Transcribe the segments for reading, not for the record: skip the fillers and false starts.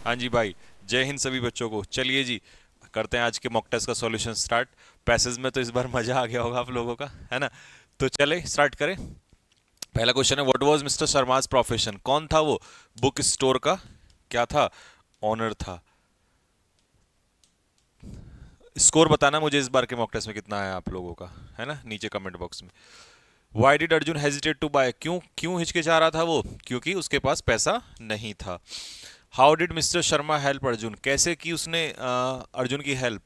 हाँ जी भाई। जय हिंद सभी बच्चों को। चलिए जी, करते हैं आज के मॉक टेस्ट का सॉल्यूशन स्टार्ट। पैसेज में तो इस बार मजा आ गया होगा आप लोगों का, है ना? तो चले स्टार्ट करें। पहला क्वेश्चन है, what was mister Sharma's profession? कौन था वो? बुक स्टोर का क्या था? ऑनर था। स्कोर बताना मुझे इस बार के मॉक टेस्ट में कितना है आप लोगों का, है ना, नीचे कमेंट बॉक्स में। Why did Arjun hesitate to buy? क्यों क्यों हिचकिचा रहा था वो? क्योंकि उसके पास पैसा नहीं था। How did mister Sharma help Arjun? कैसे की उसने अर्जुन की हेल्प?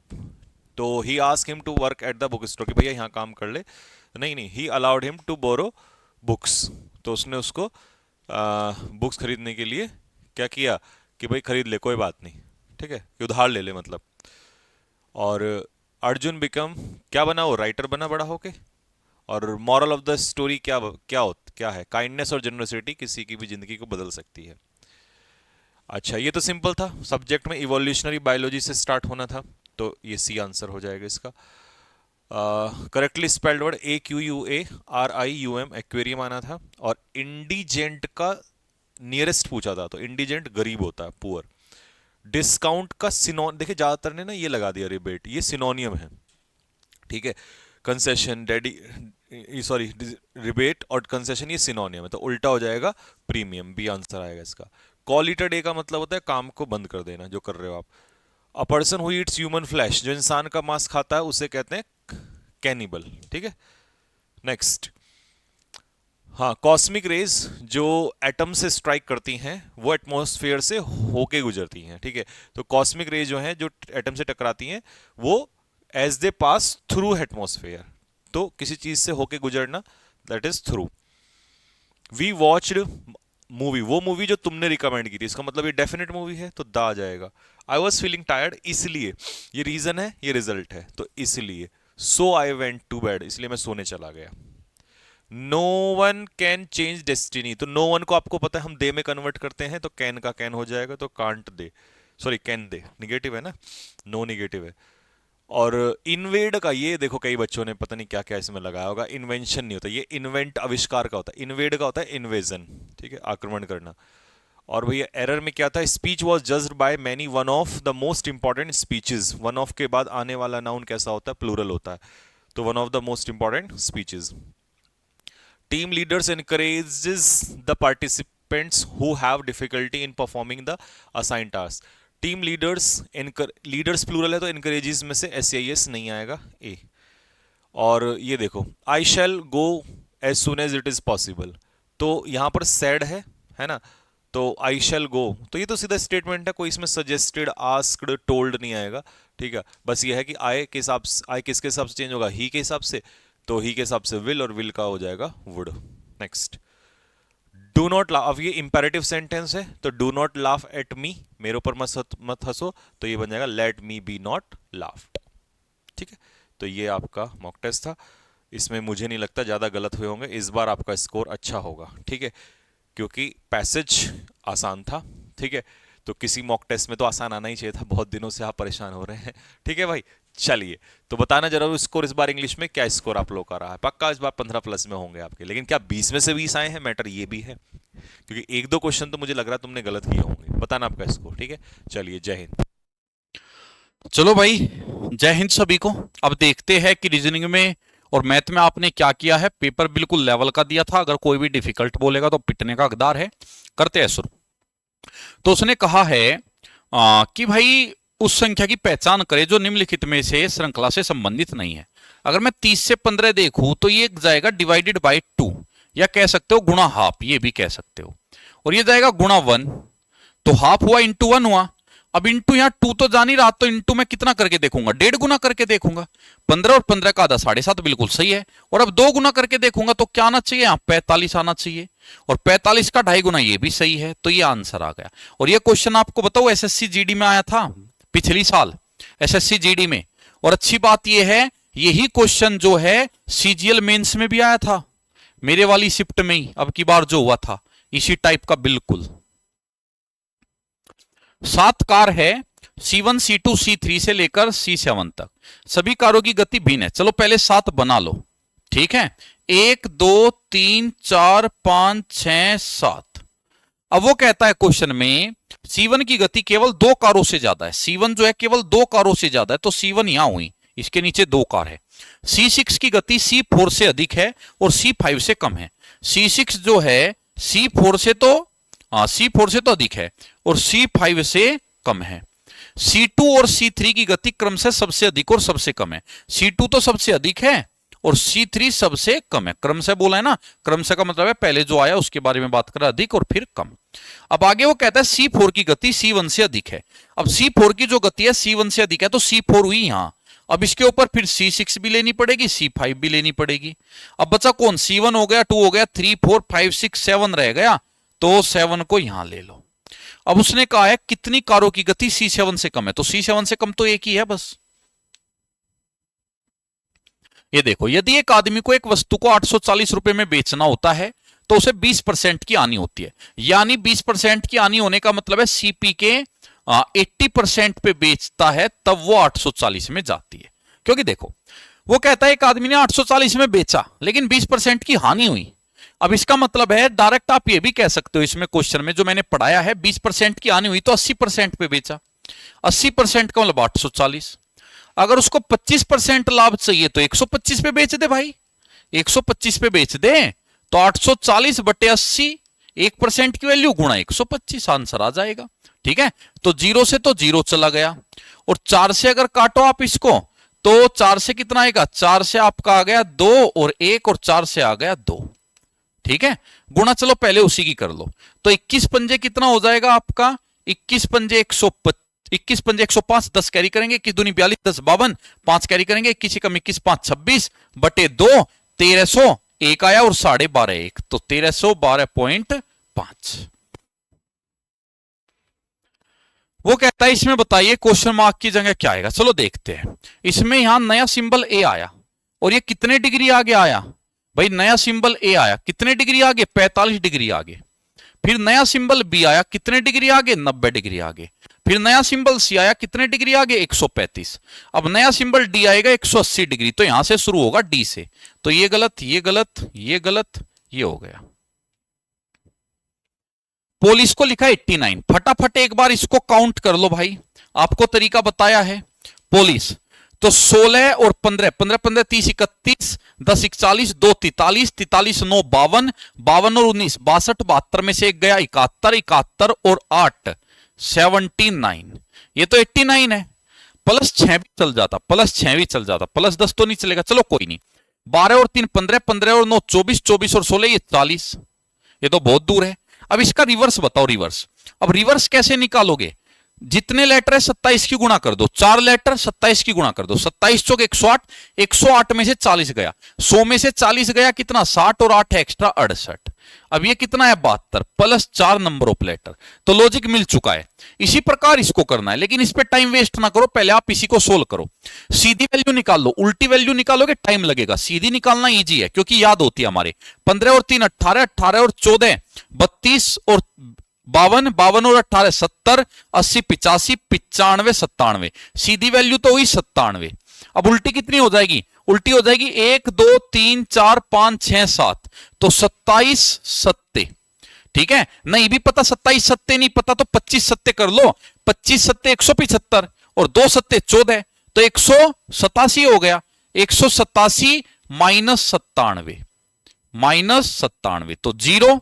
तो he ask him to work at the book store, कि भैया यहाँ काम कर ले। नहीं नहीं, he allowed him to borrow books. तो उसने उसको बुक्स खरीदने के लिए क्या किया? कि भाई खरीद ले, कोई बात नहीं, ठीक है, कि उधार ले ले मतलब। और अर्जुन बिकम, क्या बना वो? राइटर बना बड़ा होके। और मॉरल ऑफ द स्टोरी क्या है? काइंडनेस और जनरसिटी किसी की भी जिंदगी को बदल सकती है। अच्छा, ये तो सिंपल था। सब्जेक्ट में इवोल्यूशनरी बायोलॉजी से स्टार्ट होना था, तो ये सी आंसर हो जाएगा इसका। Correctly spelled word AQUARIUM, aquarium आना था। और इंडिजेंट का नियरेस्ट पूछा था, तो इंडिजेंट गरीब होता है, पुअर। डिस्काउंट का सिनोन, देखिए ज्यादातर ने ना ये लगा दिया रिबेट, ये सिनोनियम है, ठीक है। कंसेशन डेडी, सॉरी, रिबेट और कंसेशन ये सिनोनियम है, तो उल्टा हो जाएगा प्रीमियम, बी आंसर आएगा इसका। कॉलिटर डे का मतलब होता है काम को बंद कर देना, जो कर रहे हो आप। A person who Yeats human flesh, जो इंसान का मांस खाता है उसे कहते हैं कैनिबल, ठीक है। नेक्स्ट, हाँ, कॉस्मिक रेज जो एटम से स्ट्राइक करती हैं वो एटमॉस्फेयर से होके गुजरती हैं, ठीक है। तो कॉस्मिक रेज जो हैं, जो एटम से टकराती हैं, वो as they pass through atmosphere, तो किसी चीज से होके गुजरना, that is through. We watched movie, वो मूवी जो तुमने रिकमेंड की थी, इसका मतलब ये डेफिनेट मूवी है, तो दा आ जाएगा। आई वॉज फीलिंग टायर्ड, इसलिए, ये रीजन है, ये रिजल्ट है, तो इसलिए। So I went to bed, इसलिए मैं सोने चला गया। No one can change destiny, तो नो वन को आपको पता है हम दे में कन्वर्ट करते हैं, तो कैन का कैन हो जाएगा, तो can't they, sorry can they, negative है ना, नो निगेटिव है। और इन्वेड का, ये देखो कई बच्चों ने पता नहीं क्या क्या इसमें लगाया होगा, इन्वेंशन नहीं होता, ये इन्वेंट आविष्कार का होता है, इन्वेड का होता है इन्वेजन, ठीक है, आक्रमण करना। और भैया एरर में क्या था? Speech was judged by many, one of the most important speeches. One of के बाद आने वाला नाउन कैसा होता है? प्लूरल होता है, तो one of the most important speeches. Team leaders encourages the participants who have difficulty in performing the assigned task। Team leaders, leaders plural है, तो encourages में से SAES नहीं आएगा, ए। और ये देखो, I shall go as soon as it is possible, तो यहां पर सैड है ना, तो आई शैल गो, तो ये तो सीधा स्टेटमेंट है, कोई इसमें सजेस्टेड, आस्क्ड, टोल्ड नहीं आएगा, ठीक है। बस ये है कि आई के हिसाब से, आई किसके हिसाब से चेंज होगा? ही के हिसाब से, तो ही के हिसाब से विल, और विल का हो जाएगा would. Next, do not laugh, अब ये इंपेरेटिव सेंटेंस है, तो do not laugh at me, मेरे ऊपर मत हंसो, तो ये बन जाएगा let me be not laughed, ठीक है। तो ये आपका मॉक टेस्ट था, इसमें मुझे नहीं लगता ज़्यादा गलत हुए होंगे, इस बार आपका स्कोर अच्छा होगा, ठीक है, क्योंकि पैसेज आसान था, ठीक है। तो किसी मॉक टेस्ट में तो आसान आना ही चाहिए था, बहुत दिनों से आप परेशान हो रहे हैं, ठीक है भाई। चलिए, तो बताना जरूर स्कोर इस बार इंग्लिश में, क्या स्कोर आप लोग का रहा है? पक्का इस बार 15 प्लस में होंगे आपके, लेकिन क्या 20 में से 20 आए हैं, मैटर ये भी है, क्योंकि एक दो क्वेश्चन तो मुझे लग रहा है तुमने गलत किए होंगे। बताना आपका स्कोर, ठीक है। चलिए, जय हिंद। चलो भाई, जय हिंद सभी को। अब देखते हैं कि रीजनिंग में और मैथ में आपने क्या किया है। पेपर बिल्कुल लेवल का दिया था, अगर कोई भी डिफिकल्ट बोलेगा तो पिटने का हकदार है। करते हैं शुरू। तो उसने कहा है कि भाई उस संख्या की पहचान करें जो निम्नलिखित में से श्रृंखला से संबंधित नहीं है। अगर मैं 30 से 15 देखूं तो ये जाएगा डिवाइडेड बाय 2, या कह सकते हो गुणा हाफ, ये भी कह सकते हो। और ये जाएगा गुणा 1, तो हाफ हुआ इंटू 1 हुआ। अब इंटू यहाँ 2 तो जान ही रहा, तो इंटू में कितना करके देखूंगा? 1.5 गुना करके देखूंगा। 15 और 15 का आधा 7.5, बिल्कुल सही है। और अब 2 गुना करके देखूंगा तो क्या आना चाहिए? यहाँ 45 आना चाहिए। और 45 का 2.5 गुना, ये भी सही है, तो ये आंसर आ गया। और ये क्वेश्चन आपको बताओ एसएससी जीडी में आया था पिछली साल, एसएससी जीडी में। और अच्छी बात यह है, यही क्वेश्चन जो है सीजीएल मेंस में भी आया था, मेरे वाली शिफ्ट में ही अब की बार जो हुआ था, इसी टाइप का बिल्कुल। 7 कार है, C1 C2 C3 से लेकर C7 तक। सभी कारों की गति भिन्न है। चलो पहले 7 बना लो, ठीक है। 1 2 3 4 5 6 7। अब वो कहता है क्वेश्चन में C1 की गति केवल 2 कारों से ज्यादा है। C1 जो है केवल 2 कारों से ज्यादा है, तो C1 यहां हुई, इसके नीचे 2 कार है। C6 की गति C4 से अधिक है और C5 से कम है। C6 जो है C4 से तो C4 से तो अधिक है और C5 से कम है। C2 और C3 की गति क्रमशः सबसे अधिक और सबसे कम है। C2 तो सबसे अधिक है और C3 सबसे कम है। क्रमशः बोला है ना, क्रमशः का मतलब है पहले जो आया उसके बारे में बात कर रहा है, अधिक और फिर कम। अब आगे वो कहता है C4 की गति C1 से अधिक है। अब C4 की जो गति है C1 से अधिक है, तो C4 हुई यहां। अब इसके ऊपर फिर C6 भी लेनी पड़ेगी, C5 भी लेनी पड़ेगी। अब बचा कौन, C1 हो गया, 2 हो गया, 3 4 5 6 7 रह गया, तो 7 को यहां ले लो। अब उसने कहा है कितनी कारों की गति C7 से कम है, तो C7 से कम तो एक ही है बस। ये देखो, यदि एक आदमी को एक वस्तु को 840 रुपए में बेचना होता है तो उसे 20% की आनी होती है। यानी 20% की आनी होने का मतलब है सीपी के 80% पे बेचता है तब वो 840 में जाती है। क्योंकि देखो, वो कहता है एक आदमी ने 840 में बेचा लेकिन 20% की हानि हुई। अब इसका मतलब है डायरेक्ट आप ये भी कह सकते हो इसमें क्वेश्चन में जो मैंने पढ़ाया है, 20% की हानि हुई तो 80% पे बेचा। 80% का मतलब 840। अगर उसको 25% लाभ चाहिए तो 125 पे बेच दे भाई, 125 पे बेच दे, तो 840 बटे 80, 1% की वैल्यू गुणा 125, आंसर आ जाएगा। ठीक है, तो 0 से तो 0 चला गया और 4 से अगर काटो आप इसको तो 4 से कितना आएगा, 4 से आपका आ गया 2 और 1 और 4 से आ गया 2। ठीक है, गुणा चलो पहले उसी की कर लो, तो 21 पंजे कितना हो जाएगा आपका, 21 पंजे 125, 21 पंजे 105, 10 कैरी करेंगे, 21 दूनी 42, 10 52, 5 कैरी करेंगे, 21 कम 21 5 26 बटे 2, 1300, एक आया और 12.5 एक, तो 1312.5। वो कहता है इसमें बताइए क्वेश्चन मार्क की जगह क्या आएगा। चलो देखते हैं। इसमें यहां नया सिंबल ए आया और ये कितने डिग्री आगे आया भाई, नया सिंबल ए आया कितने डिग्री आगे, 45 डिग्री आगे। फिर नया सिंबल बी आया कितने डिग्री आगे, 90 डिग्री आगे। फिर नया सिंबल सी आया कितने डिग्री आगे, 135। अब नया सिंबल डी आएगा 180 डिग्री, तो यहां से शुरू होगा डी से, तो ये गलत, ये गलत, ये गलत, ये हो गया। पोलिस को लिखा 89। फटाफट एक बार इसको काउंट कर लो भाई, आपको तरीका बताया है। पोलिस तो 16 और 15, 15 15 30 31, 10 41, 2 43, 43 9 52, 52 और 19 62, 72 में से एक गया 71, 71 और 8 79। ये तो 89 है। प्लस 6 भी चल जाता, प्लस 6 भी चल जाता, प्लस 10 तो नहीं चलेगा, चलो कोई नहीं। 12 और 3 15, 15 और 9 24, 24 और 16 ये 40। ये तो बहुत दूर है। अब इसका रिवर्स बताओ, रिवर्स। अब रिवर्स कैसे निकालोगे, जितने लेटर है 27 की गुणा कर दो, 4 लेटर 27 की गुणा कर दो, 27 चौक 108, 108 में से 40 गया, 100 में से 40 गया कितना, 60 और 8 एक्स्ट्रा 68। अब ये कितना है, 72 प्लस 4 नंबर ऑफ लेटर। तो लॉजिक मिल चुका है। इसी प्रकार इसको करना है, लेकिन इस पे टाइम वेस्ट ना करो, पहले आप इसी को सोल्व करो। सीधी वैल्यू निकाल लो, उल्टी वैल्यू निकालोगे टाइम लगेगा, सीधी निकालना इजी है क्योंकि याद होती है हमारे। 15 और 3 18, 18 और 14 32 और 52, 52 और 18 70, 80 85, 95 97। सीधी वैल्यू तो हुई 97। अब उल्टी कितनी हो जाएगी, उल्टी हो जाएगी 1 2 3 4 5 6 7, तो 27 सत्ते। ठीक है, नहीं भी पता 27 सत्ते नहीं पता तो 25 सत्ते कर लो, 25 सत्ते 175 और 2 सत्ते 14, तो 187 हो गया। 187 माइनस 97, माइनस 97 तो 0।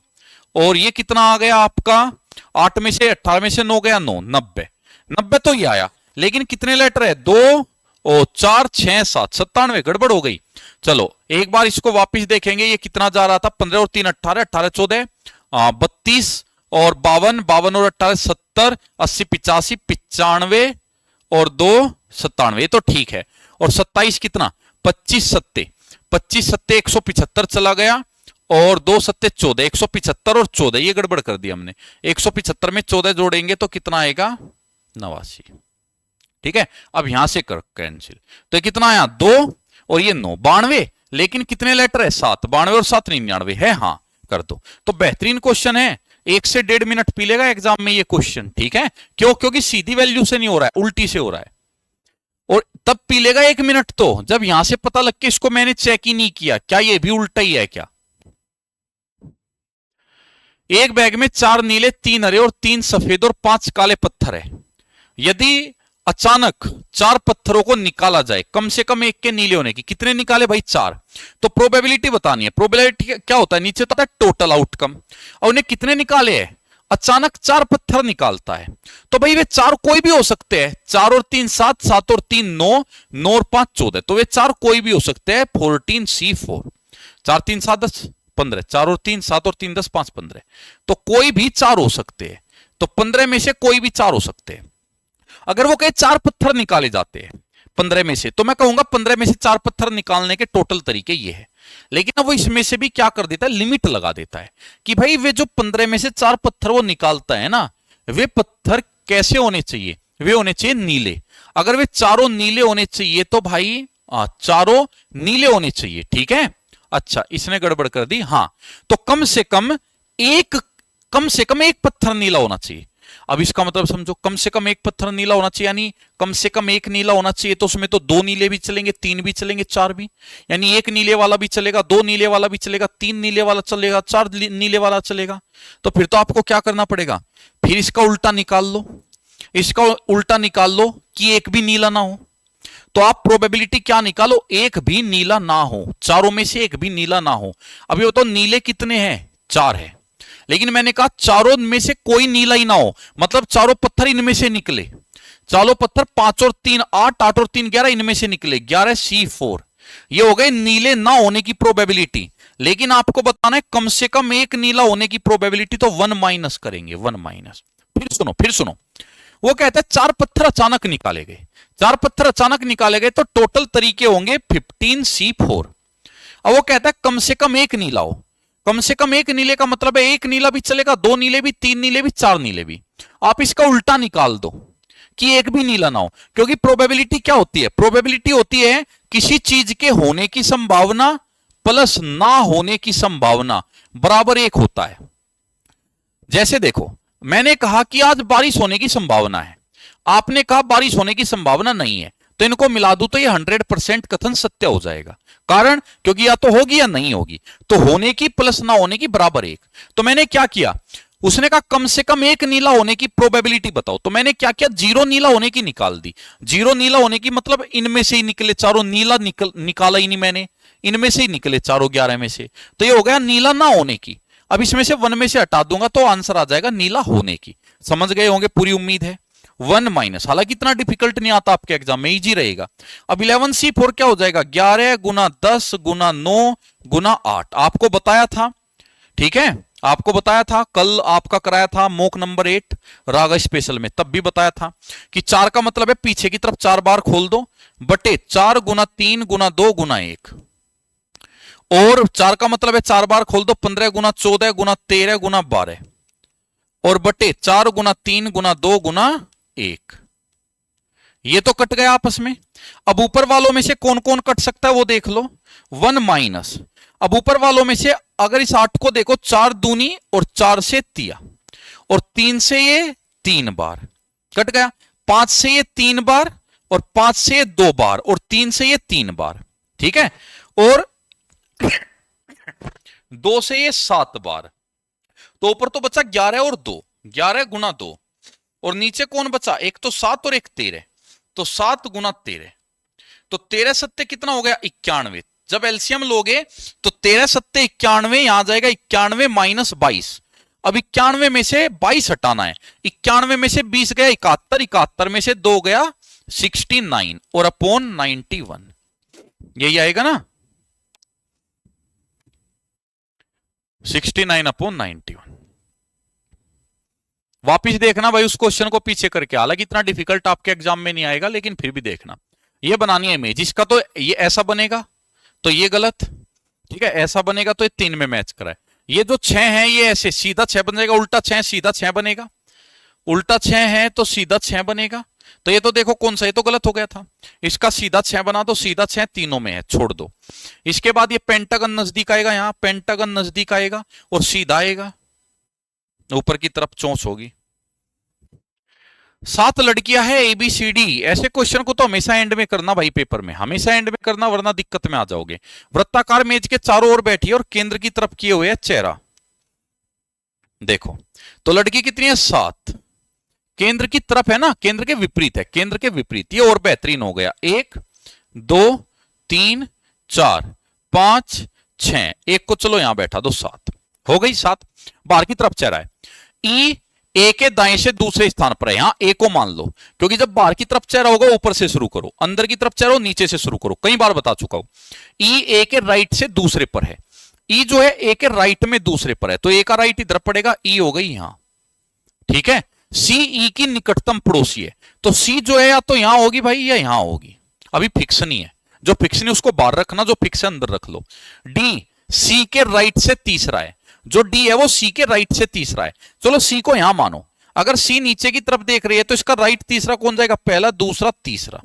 और ये कितना आ गया आपका, 8 में से 18 में से 9 गया 9, 90। 90 तो ये आया, लेकिन कितने लेटर है, 2 और 4 6 7, 97, गड़बड़ हो गई। चलो एक बार इसको वापस देखेंगे, ये कितना जा रहा था, 15 और 3 18, 18 14 32 और 52, 52 और 18 70, 80 85 95 और 2 97, ये तो ठीक है। और 27 कितना, 25 सत्ते, 25 सत्ते 175 चला गया और 2 सत्ते 14, 175 और 14, ये गड़बड़ कर दिया हमने। 175 में 14 जोड़ेंगे तो कितना आएगा, 89। ठीक है, अब यहां से कर कैंसिल, तो ये कितना आया, 2 और ये 9, 92। लेकिन कितने लेटर है, 7, 92 और 7 99 है, हाँ कर दो। तो बेहतरीन क्वेश्चन है, 1 से 1.5 मिनट पी लेगा एग्जाम में ये क्वेश्चन। ठीक है, क्यों, क्योंकि सीधी वैल्यू से नहीं हो रहा है, उल्टी से हो रहा है। और तब पी लेगा 1 मिनट तो जब यहां से पता लग के इसको मैंने चेक ही नहीं किया, क्या ये भी उल्टा ही है क्या। एक बैग में 4 नीले, 3 हरे और 3 सफेद और 5 काले पत्थर है। यदि अचानक 4 पत्थरों को निकाला जाए, कम से कम एक के नीले होने की, कितने निकाले भाई? 4। तो प्रोबेबिलिटी बतानी है। प्रोबेबिलिटी क्या होता है? नीचे तो होता है टोटल आउटकम, और उन्हें कितने निकाले हैं? अचानक 4 पत्थर निकालता है। तो भाई वे 4 कोई भी हो सकते हैं। 4 और 3 7, 7 और 3 9, 9 और 5 14। तो वे 4 कोई भी हो सकते हैं। 14C4, 4 3 7 10 15, 4 और 3 7 और 3 10 5 15। तो कोई भी 4 हो सकते हैं। तो 15 में से कोई भी 4 हो सकते हैं। अगर वो कहे 4 पत्थर निकाले जाते हैं 15 में से, तो मैं कहूंगा 15 में से 4 पत्थर निकालने के टोटल तरीके ये है। लेकिन अब वो इसमें से भी क्या कर देता है? लिमिट लगा देता है कि भाई वे जो 15 में से 4 पत्थर वो निकालता है ना, वे पत्थर कैसे होने चाहिए? वे होने चाहिए नीले। अगर वे चारों नीले होने चाहिए तो भाई चारों नीले होने चाहिए। ठीक है, अच्छा इसने गड़बड़ कर दी। हाँ, तो कम से कम एक पत्थर नीला होना चाहिए। अब इसका मतलब समझो, कम से कम एक पत्थर नीला होना चाहिए, यानी कम से कम एक नीला होना चाहिए। तो उसमें तो 2 नीले भी चलेंगे, 3 भी चलेंगे, 4 भी, यानी एक नीले वाला भी चलेगा, 2 नीले वाला भी चलेगा, 3 नीले वाला चलेगा, 4 नीले वाला चलेगा। तो फिर तो आपको क्या करना पड़ेगा? फिर इसका उल्टा निकाल लो। इसका उल्टा निकाल लो कि एक भी नीला ना हो। तो आप प्रोबेबिलिटी क्या निकालो? एक भी नीला ना हो, चारों में से एक भी नीला ना हो। अभी बताओ नीले कितने हैं? 4 है। लेकिन मैंने कहा चारों में से कोई नीला ही ना हो, मतलब चारों पत्थर इनमें से निकले। चारों पत्थर 5 और 3 8, 8 और 3 11 इनमें से निकले, 11C4। ये हो गए नीले ना होने की प्रोबेबिलिटी। लेकिन आपको बताना है कम से कम एक नीला होने की प्रोबेबिलिटी, तो 1 माइनस करेंगे, 1 माइनस। फिर सुनो, वो कहता है 4 पत्थर अचानक निकाले गए। 4 पत्थर अचानक निकाले गए तो टोटल तरीके होंगे 15C4। अब वो कहता है कम से कम एक नीला हो। कम से कम एक नीले का मतलब है एक नीला भी चलेगा, 2 नीले भी, 3 नीले भी, 4 नीले भी। आप इसका उल्टा निकाल दो कि एक भी नीला ना हो, क्योंकि प्रोबेबिलिटी क्या होती है? प्रोबेबिलिटी होती है किसी चीज के होने की संभावना प्लस ना होने की संभावना बराबर 1 होता है। जैसे देखो, मैंने कहा कि आज बारिश होने की संभावना है, आपने कहा बारिश होने की संभावना नहीं है, तो इनको मिला दूं तो ये 100% कथन सत्य हो जाएगा। कारण क्योंकि या तो होगी या नहीं होगी, तो होने की प्लस ना होने की बराबर 1। तो मैंने क्या किया? उसने कहा कम से कम एक नीला होने की प्रोबेबिलिटी बताओ, तो मैंने क्या किया? 0 नीला होने की निकाल दी। 0 नीला होने की मतलब इनमें से ही निकले चारों, नीला निकाला ही नहीं मैंने, इनमें से ही निकले चारों 11 में से, तो ये हो गया नीला ना होने की। अब इसमें से 1 में से हटा दूंगा तो आंसर आ जाएगा नीला होने की। समझ गए होंगे, पूरी उम्मीद है। 1 माइनस, हालांकि इतना डिफिकल्ट नहीं आता आपके एग्जाम में, इजी रहेगा। अब 11C4 क्या हो जाएगा? 11 गुना 10 गुना 9 गुना 8। आपको बताया था, ठीक है, आपको बताया था, कल आपका कराया था मॉक नंबर 8 राग स्पेशल में, तब भी बताया था कि 4 का मतलब है पीछे की तरफ 4 बार खोल दो, बटे 4 गुना 3 गुना 2 गुना 1, और 4 का मतलब है 4 बार खोल दो, 15 गुना 14 गुना 13 गुना 12, और बटे 4 गुना 3 गुना 2 गुना 1। ये तो कट गया आपस में। अब ऊपर वालों में से कौन कौन कट सकता है वो देख लो। 1 माइनस, अब ऊपर वालों में से अगर इस 8 को देखो, 4 दूनी और 4 से तिया, और 3 से ये 3 बार कट गया, 5 से ये 3 बार, और 5 से ये 2 बार, और 3 से ये 3 बार, ठीक है, और 2 से ये 7 बार। तो ऊपर तो बचा 11 और 2, 11 गुना 2, और नीचे कौन बचा? एक तो 7 और एक 13, तो 7 गुना 13, तो 13 सत्ते कितना हो गया? 91। जब एलसीएम लोगे तो 13 सत्ते 91, यहां जाएगा 91 माइनस 22। अब 91 में से 22 हटाना है, 91 में से 20 गया 71, 71 में से 2 गया 69, और अपॉन 91, यही आएगा ना, 69 अपॉन 91। वापिस देखना भाई उस क्वेश्चन को पीछे करके, हालांकि इतना डिफिकल्ट आपके एग्जाम में नहीं आएगा, लेकिन फिर भी देखना। ये बनानी है इमेज, इसका तो ये ऐसा बनेगा तो ये गलत, ठीक है, ऐसा बनेगा तो ये 3 में मैच कराए। ये जो 6 है ये ऐसे सीधा 6 बन जाएगा, उल्टा 6 सीधा 6 बनेगा, उल्टा 6 है तो सीधा 6 बनेगा। तो ये तो देखो कौन सा, ये तो गलत हो गया था। इसका सीधा 6 बना दो, सीधा 6 तीनों में है, छोड़ दो। इसके बाद ये पेंटागन नजदीक आएगा, यहां पेंटागन नजदीक आएगा और सीधा आएगा, ऊपर की तरफ चोंच होगी। 7 लड़कियां हैं ABCD, ऐसे क्वेश्चन को तो हमेशा एंड में करना भाई, पेपर में हमेशा एंड में करना, वरना दिक्कत में आ जाओगे। वृत्ताकार मेज के चारों ओर बैठी है और केंद्र की तरफ किए हुए है चेहरा। देखो, तो लड़की कितनी है 7, केंद्र की तरफ है ना, केंद्र के विपरीत है, केंद्र के विपरीत, ये और बेहतरीन हो गया। 1 2 3 4 5 6, एक को चलो यहां बैठा दो, 7 हो गई। 7 बाहर की तरफ चल रहा है। ई ए के दाएं से दूसरे स्थान पर है, यहां ए को मान लो, क्योंकि जब बाहर की तरफ चल रहा होगा ऊपर से शुरू करो, अंदर की तरफ चल रहा हो नीचे से शुरू करो, कई बार बता चुका हूं। ई ए के राइट से दूसरे पर है, ई जो है ए के राइट में दूसरे पर है, तो ए का राइट इधर पड़ेगा, ई हो गई यहां, ठीक है। सी ई की निकटतम पड़ोसी है, तो सी जो है या तो यहां होगी भाई या यहां होगी, अभी फिक्स नहीं है, जो फिक्स नहीं उसको बाहर रखना, जो फिक्स है अंदर रख लो। डी सी के राइट से तीसरा है, जो डी है वो सी के राइट से तीसरा है, चलो सी को यहां मानो। अगर सी नीचे की तरफ देख रही है तो इसका राइट तीसरा कौन जाएगा, पहला दूसरा तीसरा,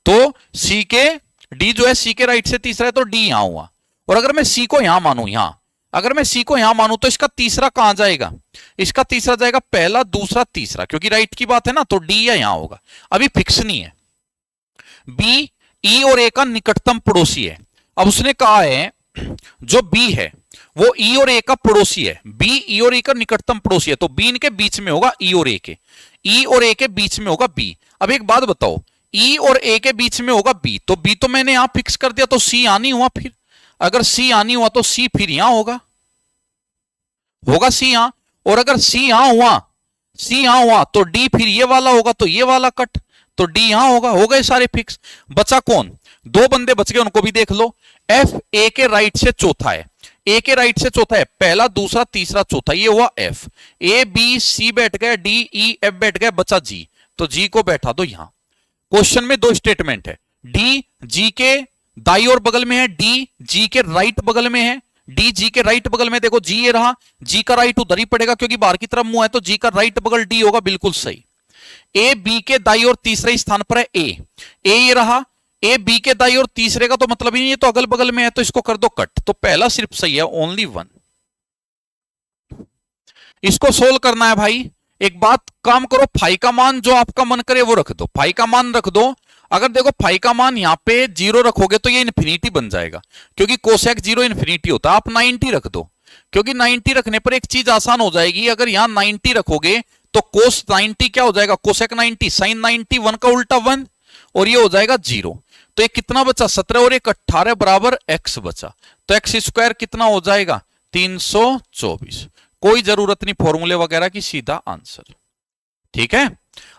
तो सी के डी जो है सी के राइट से तीसरा है, तो डी यहां हुआ। और अगर मैं सी को यहां मानू, यहां अगर मैं सी को यहां मानू तो इसका तीसरा कहां जाएगा, इसका तीसरा जाएगा पहला दूसरा तीसरा, क्योंकि राइट की बात है ना, तो डी या यहां होगा, अभी फिक्स नहीं है। बी ई और ए का निकटतम पड़ोसी है, अब उसने कहा है जो बी है वो ई और ए का पड़ोसी है, बी ई और ए का निकटतम पड़ोसी है, तो बी इनके बीच में होगा, ई और ए के, ई और ए के बीच में होगा बी। अब एक बात बताओ, ई और ए के बीच में होगा बी, तो बी तो मैंने यहां फिक्स कर दिया, तो सी आनी हुआ, फिर अगर सी आनी हुआ तो सी फिर यहां होगा, होगा सी यहां, और अगर सी यहां हुआ, सी यहां हुआ तो डी फिर ये वाला होगा, तो ये वाला कट, तो डी यहां होगा, हो गए सारे फिक्स। बचा कौन, दो बंदे बच गए, उनको भी देख लो। एफ ए के राइट से चौथा है, ए के राइट से चौथा है, पहला दूसरा तीसरा चौथा, ये हुआ एफ। ए बी सी बैठ गया, डी ई एफ बैठ गया, बचा जी, तो जी को बैठा दो यहां। क्वेश्चन में दो स्टेटमेंट है, डी जी के दाई और बगल में है, डी जी के राइट बगल में है, डी जी के राइट बगल में, देखो जी ये रहा, जी का राइट उधर ही पड़ेगा क्योंकि बाहर की तरफ मुंह है, तो जी का राइट बगल डी होगा, बिल्कुल सही। ए बी के दाई और तीसरे स्थान पर है, ए ये रहा, ए बी के दाई और तीसरे का तो मतलब ही नहीं है, तो अगल बगल में है, तो इसको कर दो कट, तो पहला सिर्फ सही है, ओनली 1। इसको सोल्व करना है भाई। एक बात काम करो, फाई का मान जो आपका मन करे वो रख दो, फाई का मान रख दो। अगर देखो फाई का मान यहां पे 0 रखोगे तो ये इन्फिनिटी बन जाएगा, क्योंकि कोसेक 0 इन्फिनिटी होता है। आप 90 रख दो, क्योंकि 90 रखने पर एक चीज आसान हो जाएगी, अगर यहां 90 रखोगे तो कोस 90 क्या हो जाएगा, कोसेक 90 साइन 90, 1 का उल्टा 1, और ये हो जाएगा 0। तो ये कितना बचा, 17 और 1 18 बराबर x बचा, तो x स्क्वायर कितना हो जाएगा, 324। कोई जरूरत नहीं फॉर्मूले वगैरह की, सीधा आंसर, ठीक है।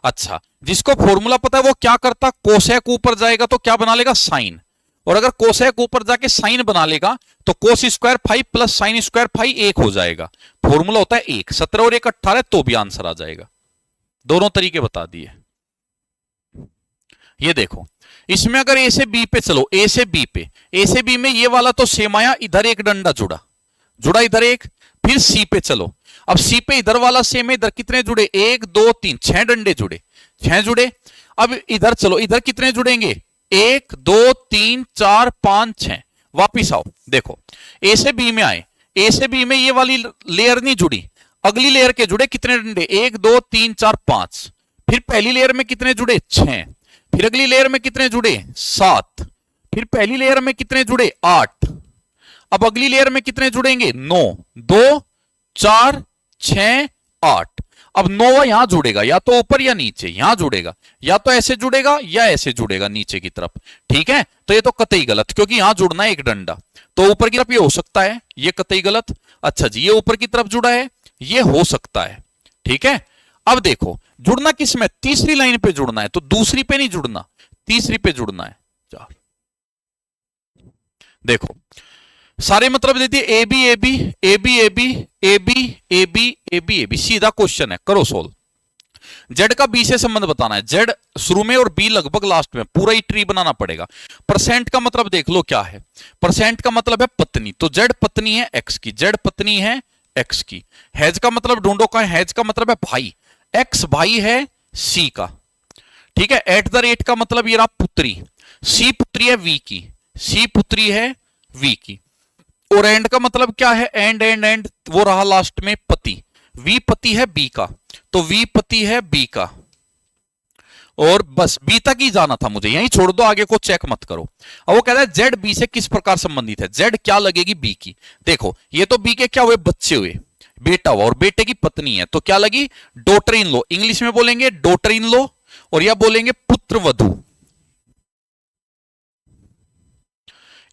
अच्छा, जिसको फॉर्मूला पता है वो क्या करता, कोसेक ऊपर जाएगा तो क्या बना लेगा, साइन, और अगर कोसेक ऊपर जाके साइन बना लेगा तो cos square 5 plus sine square 5 1 हो जाएगा। फॉर्मूला होता है 1, 17 और 1 18, तो भी आंसर आ जाएगा। दोनों तरीके बता दिए। ये देखो, इसमें अगर ए से बी पे चलो, ए से बी पे, ए से बी में ये वाला तो सेम आया, इधर एक डंडा जुड़ा जुड़ा, इधर एक, फिर सी पे चलो, अब सी पे इधर वाला सेम है, इधर कितने जुड़े, 1 2 3 6 डंडे जुड़े, 6 जुड़े। अब इधर चलो, इधर कितने जुड़ेंगे, 1 2 3 4 5 6। वापिस आओ, देखो ए से बी में आए, ए से बी में ये वाली लेयर नहीं जुड़ी, अगली लेयर के जुड़े कितने डंडे, 1 2 3 4 5, फिर पहली लेयर में कितने जुड़े, 6, फिर अगली लेयर में कितने जुड़े, 7, फिर पहली लेयर में कितने जुड़े, 8, अब अगली लेयर में कितने जुड़ेंगे, 9, 2 4 6 8। अब 9 यहां जुड़ेगा, या तो ऊपर या नीचे, यहां जुड़ेगा, या तो ऐसे जुड़ेगा या ऐसे जुड़ेगा नीचे की तरफ, ठीक है। तो ये तो कतई गलत, क्योंकि यहां जुड़ना है एक डंडा, तो ऊपर की तरफ ये हो सकता है, ये कतई गलत। अच्छा जी, ये ऊपर की तरफ जुड़ा है, ये हो सकता है, ठीक है। अब देखो जुड़ना किस में, तीसरी लाइन पे जुड़ना है, तो दूसरी पे नहीं जुड़ना, तीसरी पे जुड़ना है। 4, देखो सारे मतलब दे दिए, A B A B A B A B A B A B A B A B, सीधा क्वेश्चन है, करो सोल्व। जेड का बी से संबंध बताना है, जेड शुरू में और बी लगभग लास्ट में, पूरा ही ट्री बनाना पड़ेगा। परसेंट का मतलब देख लो क्या है, परसेंट का मतलब है पत्नी, तो जेड पत्नी है एक्स की, जेड पत्नी है एक्स की। हैज का मतलब ढूंढो का, हैज का मतलब है भाई, एक्स भाई है सी का, ठीक है। एट द रेट का मतलब ये रहा पुत्री, सी पुत्री है वी की, सी पुत्री है वी की। और एंड का मतलब क्या है, एंड एंड एंड, वो रहा लास्ट में पति, वी पति है बी का, तो वी पति है बी का। और बस बी तक ही जाना था मुझे, यहीं छोड़ दो, आगे को चेक मत करो। अब वो कहता है जेड बी से किस प्रकार संबंधित है, जेड क्या लगेगी बी की। देखो ये तो बी के क्या हुए, बच्चे हुए, बेटा हुआ और बेटे की पत्नी है, तो क्या लगी? Daughter in law. इंग्लिश में बोलेंगे डॉटर इन लॉ, और या बोलेंगे पुत्र वधु।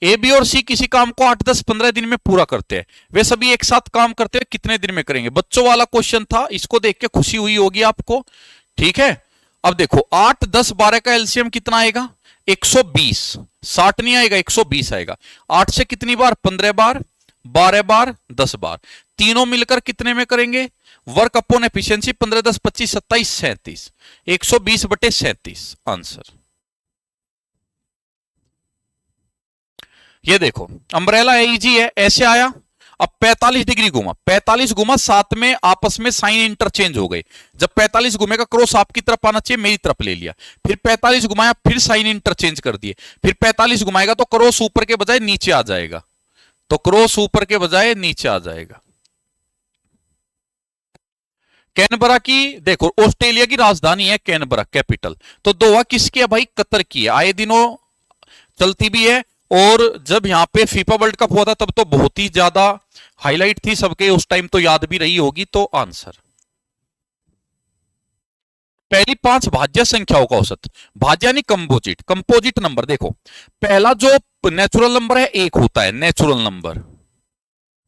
ए, बी और सी किसी काम को 8, 10, 15 दिन में पूरा करते हैं। वे सभी एक साथ काम करते हुए कितने दिन में करेंगे? बच्चों वाला क्वेश्चन था, इसको देख के खुशी हुई होगी आपको। ठीक है, अब देखो 8, 10, 12 का एलसीएम कितना आएगा? 120। 60 नहीं आएगा, 120 आएगा। 8 से कितनी बार? 15 बार, 12 बार, 10 बार। तीनों मिलकर कितने में करेंगे? Work upon efficiency 15, 10, 25, 27, 37। 120/37 आंसर। ये देखो अम्ब्रेला एईजी है, ऐसे आया। अब 45 डिग्री घुमा, 45 घुमा, साथ में आपस में साइन इंटरचेंज हो गए। जब 45 घुमेगा क्रॉस आपकी तरफ आना चाहिए, मेरी तरफ ले लिया। फिर 45 घुमाया, फिर साइन इंटरचेंज कर दिए। फिर 45 घुमाएगा तो क्रॉस ऊपर के बजाय नीचे आ जाएगा, तो क्रॉस ऊपर के बजाय नीचे आ जाएगा। कैनबरा की देखो, ऑस्ट्रेलिया की राजधानी है कैनबरा, कैपिटल। तो दोहा किसकी है भाई? कतर की है। आए दिनों चलती भी है, और जब यहां पे फीफा वर्ल्ड कप हुआ था तब तो बहुत ही ज्यादा हाईलाइट थी सबके, उस टाइम तो याद भी रही होगी। तो आंसर पहली 5 भाज्य संख्याओं का औसत। भाज्य यानी कंपोजिट, कंपोजिट नंबर। देखो पहला जो नेचुरल नंबर है 1 होता है, नेचुरल नंबर।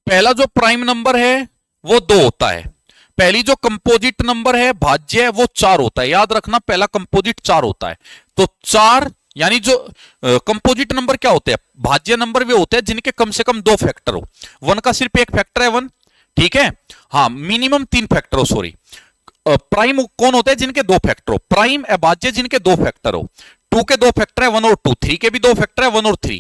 पहला जो प्राइम नंबर है वो 2 होता है। पहली जो कंपोजिट नंबर है भाज्य है वो 4 होता है। याद रखना, पहला कंपोजिट 4 होता है। तो 4 यानी जो कंपोजिट नंबर क्या होते हैं? भाज्य नंबर वे होते हैं जिनके कम से कम 2 फैक्टर हो। 1 का सिर्फ एक फैक्टर है 1, ठीक है। हाँ, मिनिमम 3 फैक्टर हो, सॉरी। प्राइम कौन होते हैं? जिनके 2 फैक्टर हो। प्राइम अभाज्य जिनके 2 फैक्टर हो। 2 के 2 फैक्टर है 1 और 2, 3 के भी 2 फैक्टर है 1 और 3,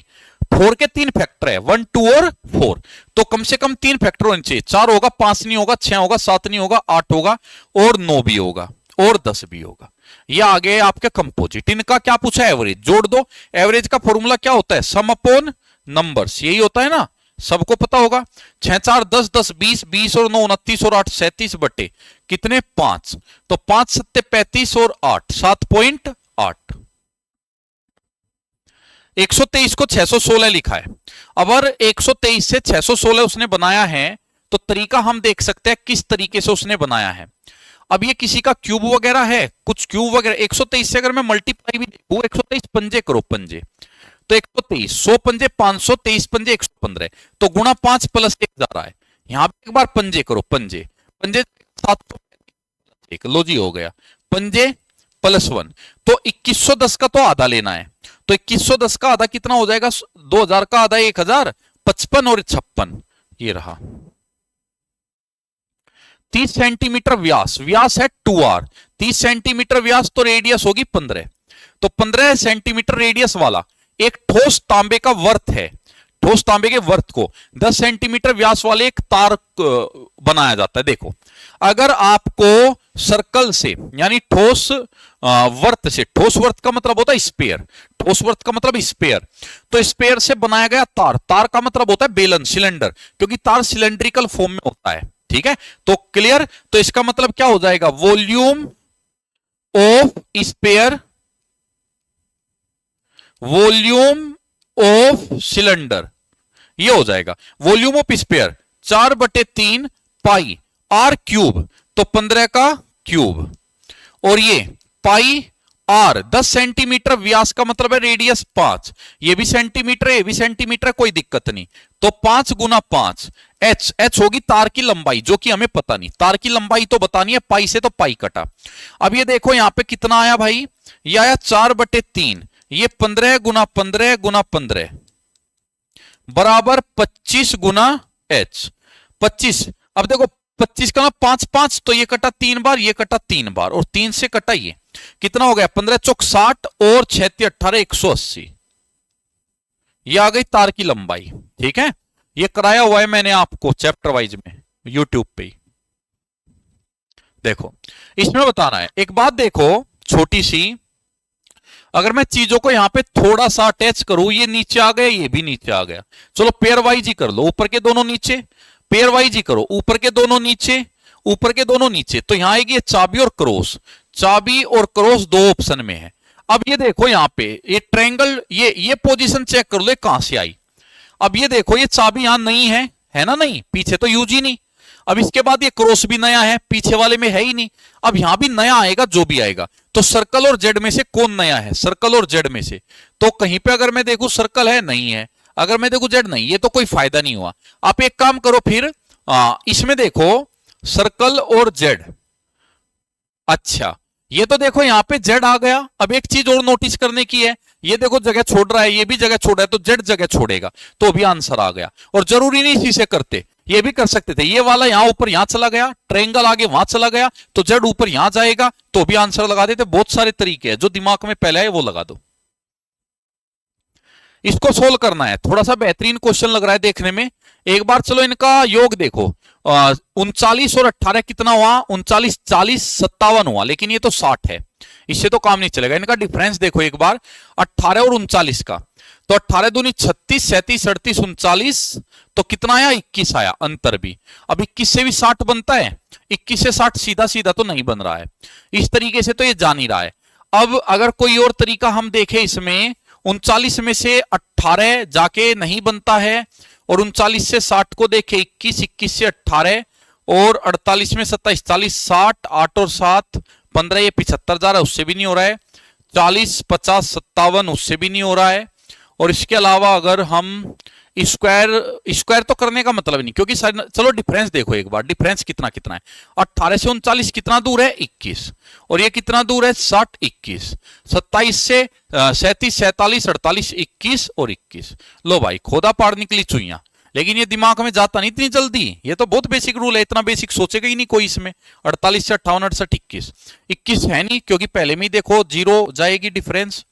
4 के 3 फैक्टर है 1, 2 और 4। तो कम से कम 3 फैक्टर होने चाहिए। 4 होगा, 5 नहीं होगा, 6 होगा, 7 नहीं होगा, 8 होगा, और 9 भी होगा, और 10 भी होगा। ये आ गए आपके कंपोजिट। इनका क्या पूछा? एवरेज जोड़ दो। एवरेज का फॉर्मूला क्या होता है? सम अपॉन नंबर्स, यही होता है ना, सबको पता होगा। 6, 4, 10, 10, 20, 20 और 9, 29 और 8, 37 बटे कितने? 5। तो 5 सत्ते 35 और 8, 7.8। 123 को 616 लिखा है। अगर 123 से 616 उसने बनाया है, तो तरीका हम देख सकते हैं किस तरीके से उसने बनाया है। अब ये किसी का क्यूब वगैरह है, कुछ क्यूब वगैरह। 123 से अगर मैं मल्टीप्लाई भी देखूं, 123 पंजे करो, पंजे तो 123, 100 पंजे 500, 23 पंजे 115, तो गुणा 5 प्लस 1 जा रहा है। यहां पे एक बार पंजे करो, पंजे पंजे 701, लो जी हो गया। पंजे प्लस 1, तो 2110 का तो आधा लेना है। तो 2110 का आधा कितना हो जाएगा? 2000 का आधा 1000, 55 और 56, ये रहा। 30 सेंटीमीटर व्यास, व्यास है 2r, 30 सेंटीमीटर व्यास, तो रेडियस होगी 15। तो 15 सेंटीमीटर रेडियस वाला एक ठोस तांबे का वर्त है। ठोस तांबे के वर्त को 10 सेंटीमीटर व्यास वाले एक तार बनाया जाता है। देखो अगर आपको सर्कल से यानी ठोस वर्त से, ठोस वर्त का मतलब होता है स्पेयर, ठोस वर्त का मतलब स्पेयर, तो स्पेयर से बनाया गया तार, तार का मतलब होता है बेलन, सिलेंडर, क्योंकि तार सिलेंड्रिकल फॉर्म में होता है। ठीक है, तो क्लियर। तो इसका मतलब क्या हो जाएगा? Volume of sphere, volume of cylinder, ये हो जाएगा volume of sphere 4/3 pi r cube, तो 15 का क्यूब, और ये पाई आर 10 सेंटीमीटर व्यास का मतलब है रेडियस 5, ये भी सेंटीमीटर है, ये भी सेंटीमीटर, कोई दिक्कत नहीं। तो 5 गुना 5, एच, एच होगी तार की लंबाई, जो कि हमें पता नहीं, तार की लंबाई तो बतानी है, पाई से तो पाई कटा। अब ये देखो यहां पे कितना आया भाई? ये आया 4/3, ये 15 गुना 15 गुना 15 बराबर 25 गुना एच, 25। अब देखो 25 का ना 5 5, तो ये कटा 3 बार, ये कटा 3 बार, और 3 से कटा ये, कितना हो गया? 15 चौक 60 और 6 18 180, ये आ गई तार की लंबाई। ठीक है, ये कराया हुआ है मैंने आपको चैप्टर वाइज में यूट्यूब पे ही। देखो इसमें बताना है एक बात, देखो छोटी सी, अगर मैं चीजों को यहां पे थोड़ा सा अटैच करूं, ये नीचे आ गया, ये भी नीचे आ गया, चलो पेयर वाइज ही कर लो, ऊपर के दोनों नीचे, पेयर वाइज ही करो, ऊपर के दोनों नीचे, ऊपर के दोनों नीचे, तो यहां आएगी चाबी और क्रॉस, चाबी और क्रॉस 2 ऑप्शन में है। अब ये देखो यहां पे ये ट्रायंगल, ये पोजीशन चेक कर लो, ये कहां से आई। अब ये देखो ये चाबी यहां नहीं है, है ना, नहीं, पीछे तो यूज ही नहीं। अब इसके बाद ये क्रॉस भी नया है, पीछे वाले में है ही नहीं। अब यहां भी नया आएगा जो भी आएगा। तो सर्कल और जेड में से कौन नया है? सर्कल और जेड में से। तो कहीं पे अगर मैं देखूं सर्कल है, नहीं है। अगर मैं देखूं जेड, नहीं। ये तो कोई फायदा नहीं हुआ। आप एक काम करो फिर, इसमें देखो सर्कल और जेड। अच्छा, ये तो देखो यहां पे जेड आ गया। अब एक चीज और नोटिस करने की है, ये देखो जगह छोड़ रहा है, ये भी जगह छोड़ रहा है, तो जेड जगह छोड़ेगा, तो भी आंसर आ गया। और जरूरी नहीं इसी से करते, ये भी कर सकते थे। ये वाला यहां ऊपर यहां चला गया, ट्रायंगल आगे वहां चला गया, तो जेड ऊपर यहां जाएगा, तो भी आंसर लगा देते। बहुत सारे तरीके हैं, जो दिमाग में पहले है वो लगा दो। इसको सोल्व करना है, थोड़ा सा बेहतरीन क्वेश्चन लग रहा है देखने में। एक बार चलो इनका योग देखो। 39 और 18 कितना हुआ? 39, 40, 57 हुआ, लेकिन ये तो 60 है, इससे तो काम नहीं चलेगा। इनका डिफरेंस देखो एक बार, 18 और 39 का। तो 18 दूनी 36, 37, 38, 39, तो कितना आया? 21 आया, अंतर भी। अब 21 से भी 60 बनता है? 21 से 60 सीधा सीधा तो नहीं बन रहा है, इस तरीके से तो ये जा नहीं रहा है। अब अगर कोई और तरीका हम देखें इसमें, 39 में से 18 जाके नहीं बनता है, और 39 से 60 को देखे 21, 21 से 18, और 48 में 27, 40, 60, 8 और 7, 15, ये 75 जा रहा है, उससे भी नहीं हो रहा है। 40, 50, 57, उससे भी नहीं हो रहा है। और इसके अलावा अगर हम स्क्वायर तो करने का मतलब नहीं, क्योंककि चलो डिफरेंस देखो एक बार, डिफरेंस कितना कितना है। 18 से 39 कितना दूर है? 21। और ये कितना दूर है? 60, 21। 27 से 37, 47, 48, 21 और 21। लो भाई, खोदा पार निकली चुईया। लेकिन ये दिमाग में जाता नहीं इतनी जल्दी, ये तो बहुत बेसिक रूल है, इतना बेसिक सोचेगा ही नहीं कोई इसमें। 48 से 58, 68, 21, 21 है नहीं, क्योंकि पहले में ही देखो जीरो जाएगी डिफरेंस।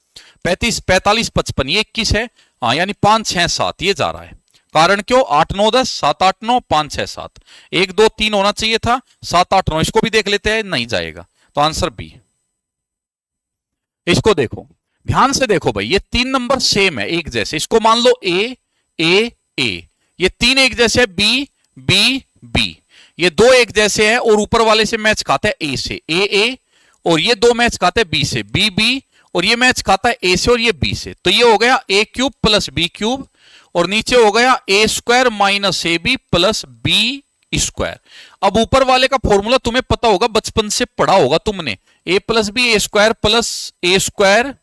35, 45, 55, ये 21 है, हाँ, यानी 5, 6, 7 ये जा रहा है। कारण क्यों? 8, 9, 10, 7, 8, 9, 5, 6, 7, 1, 2, 3 होना चाहिए था, 7, 8, 9, इसको भी देख लेते हैं, नहीं जाएगा, तो आंसर बी। इसको देखो, ध्यान से देखो भाई, ये 3 नंबर सेम है, एक जैसे। इसको मान लो ए ए ए, ये 3 एक जैसे, बी बी बी, ये 2 एक जैसे है, और ऊपर वाले से मैच खाता है ए से, ए ए, और ये 2 मैच खाते हैं बी से, बी बी, और ये मैच खाता है ए से और ये बी से। तो ये हो गया A cube plus B cube, और नीचे हो गया A square minus A B plus B square. अब ऊपर वाले का फॉर्मूला तुम्हें पता होगा, बचपन से पढ़ा होगा तुमने, A plus B A square plus A square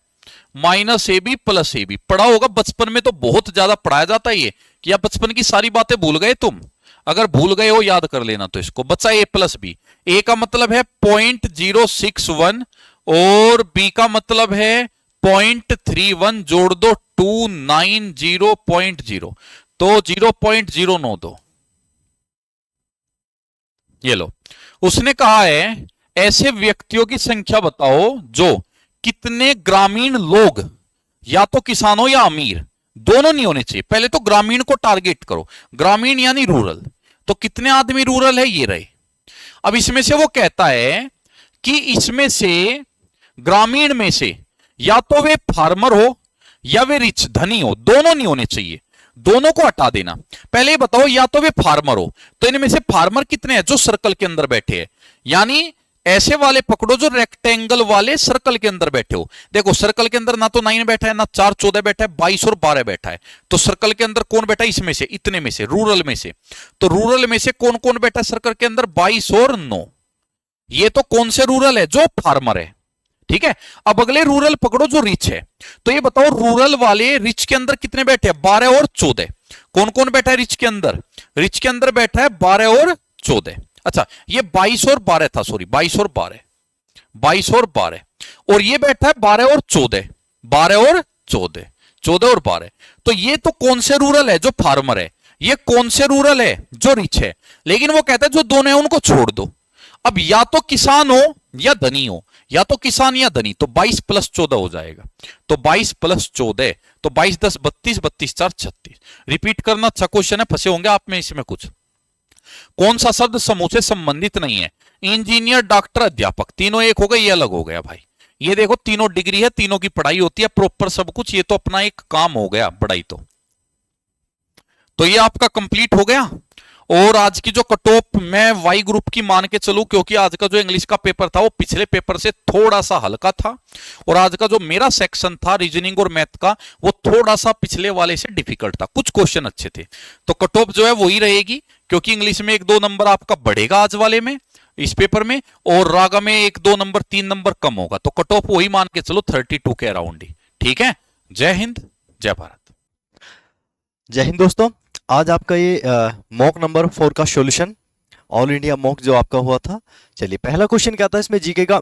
minus A B plus A B, पढ़ा होगा बचपन में, तो बहुत ज्यादा पढ़ाया जाता है ये। क्या बचपन की सारी बातें भूल गए तुम? अगर भूल गए हो याद कर लेना। तो इसको बचा ए प्लस बी, ए का मतलब है 0.061 और बी का मतलब है 0.31, जोड़ दो 290.0, तो 0.092। ये लो, उसने कहा है ऐसे व्यक्तियों की संख्या बताओ जो कितने ग्रामीण लोग, या तो किसान हो या अमीर, दोनों नहीं होने चाहिए। पहले तो ग्रामीण को टारगेट करो, ग्रामीण यानी रूरल। तो कितने आदमी रूरल है? ये रहे। अब इसमें से वो कहता है कि इसमें से ग्रामीण में से या तो वे फार्मर हो या वे रिच धनी हो, दोनों नहीं होने चाहिए, दोनों को हटा देना। पहले बताओ, या तो वे फार्मर हो, तो इनमें से फार्मर कितने हैं? जो सर्कल के अंदर बैठे हैं, यानी ऐसे वाले पकड़ो जो रेक्टेंगल वाले सर्कल के अंदर बैठे हो। देखो सर्कल के अंदर ना तो 9 बैठा है, ना 4, 14 बैठा है, 22 और 12 बैठा है। तो सर्कल के अंदर कौन बैठा है? इसमें से, इतने में से, रूरल में से। तो रूरल में से कौन कौन बैठा है सर्कल के अंदर? 22 और 9। ये तो कौन से रूरल है? जो फार्मर है, ठीक है। अब अगले रूरल पकड़ो जो रिच है। तो ये बताओ रूरल वाले रिच के अंदर कितने बैठे हैं? 12 और 14। कौन कौन बैठा है रिच के अंदर? रिच के अंदर बैठा है 12 और 14। अच्छा, ये 22 और 12 था, सॉरी 22 और 12, 22 और 12, और ये बैठा है 12 और 14, 12 और 14, 14 और 12। तो ये तो कौन से रूरल है? जो फार्मर है। ये कौन से रूरल है? जो रिच है। लेकिन वो कहता है जो दोनों है उनको छोड़ दो। अब या तो किसान हो या धनी हो, या तो किसान या धनी, तो 22 प्लस 14 हो जाएगा। तो 22 प्लस 14, तो 22 10 32, 32 4 36। रिपीट करना, अच्छा क्वेश्चन है, फंसे होंगे आप में इसमें कुछ। कौन सा शब्द समूह से संबंधित नहीं है? इंजीनियर, डॉक्टर, अध्यापक, तीनों एक हो गए, ये अलग हो गया भाई। ये देखो तीनों डिग्री है, तीनों की पढ़ाई होती है प्रॉपर सब कुछ, ये तो अपना एक काम हो गया पढ़ाई। तो ये आपका कंप्लीट हो गया। और आज की जो कट ऑफ मैं वाई ग्रुप की मान के चलूं, क्योंकि आज का जो इंग्लिश का पेपर था वो पिछले पेपर से थोड़ा सा हल्का था, और आज का जो मेरा सेक्शन था रीजनिंग और मैथ का वो थोड़ा सा पिछले वाले से डिफिकल्ट था, कुछ क्वेश्चन अच्छे थे। तो कट ऑफ जो है वही रहेगी, क्योंकि इंग्लिश में 1-2 नंबर आपका बढ़ेगा आज वाले में, इस पेपर में, और रागा में 1-2 नंबर 3 नंबर कम होगा, तो कट ऑफ वही मान के चलो 32 के अराउंड ही। ठीक है, जय हिंद जय भारत। जय हिंद दोस्तों, आज आपका ये मॉक नंबर 4 का सॉल्यूशन, ऑल इंडिया मॉक जो आपका हुआ था। चलिए पहला क्वेश्चन क्या था इसमें, जीके का।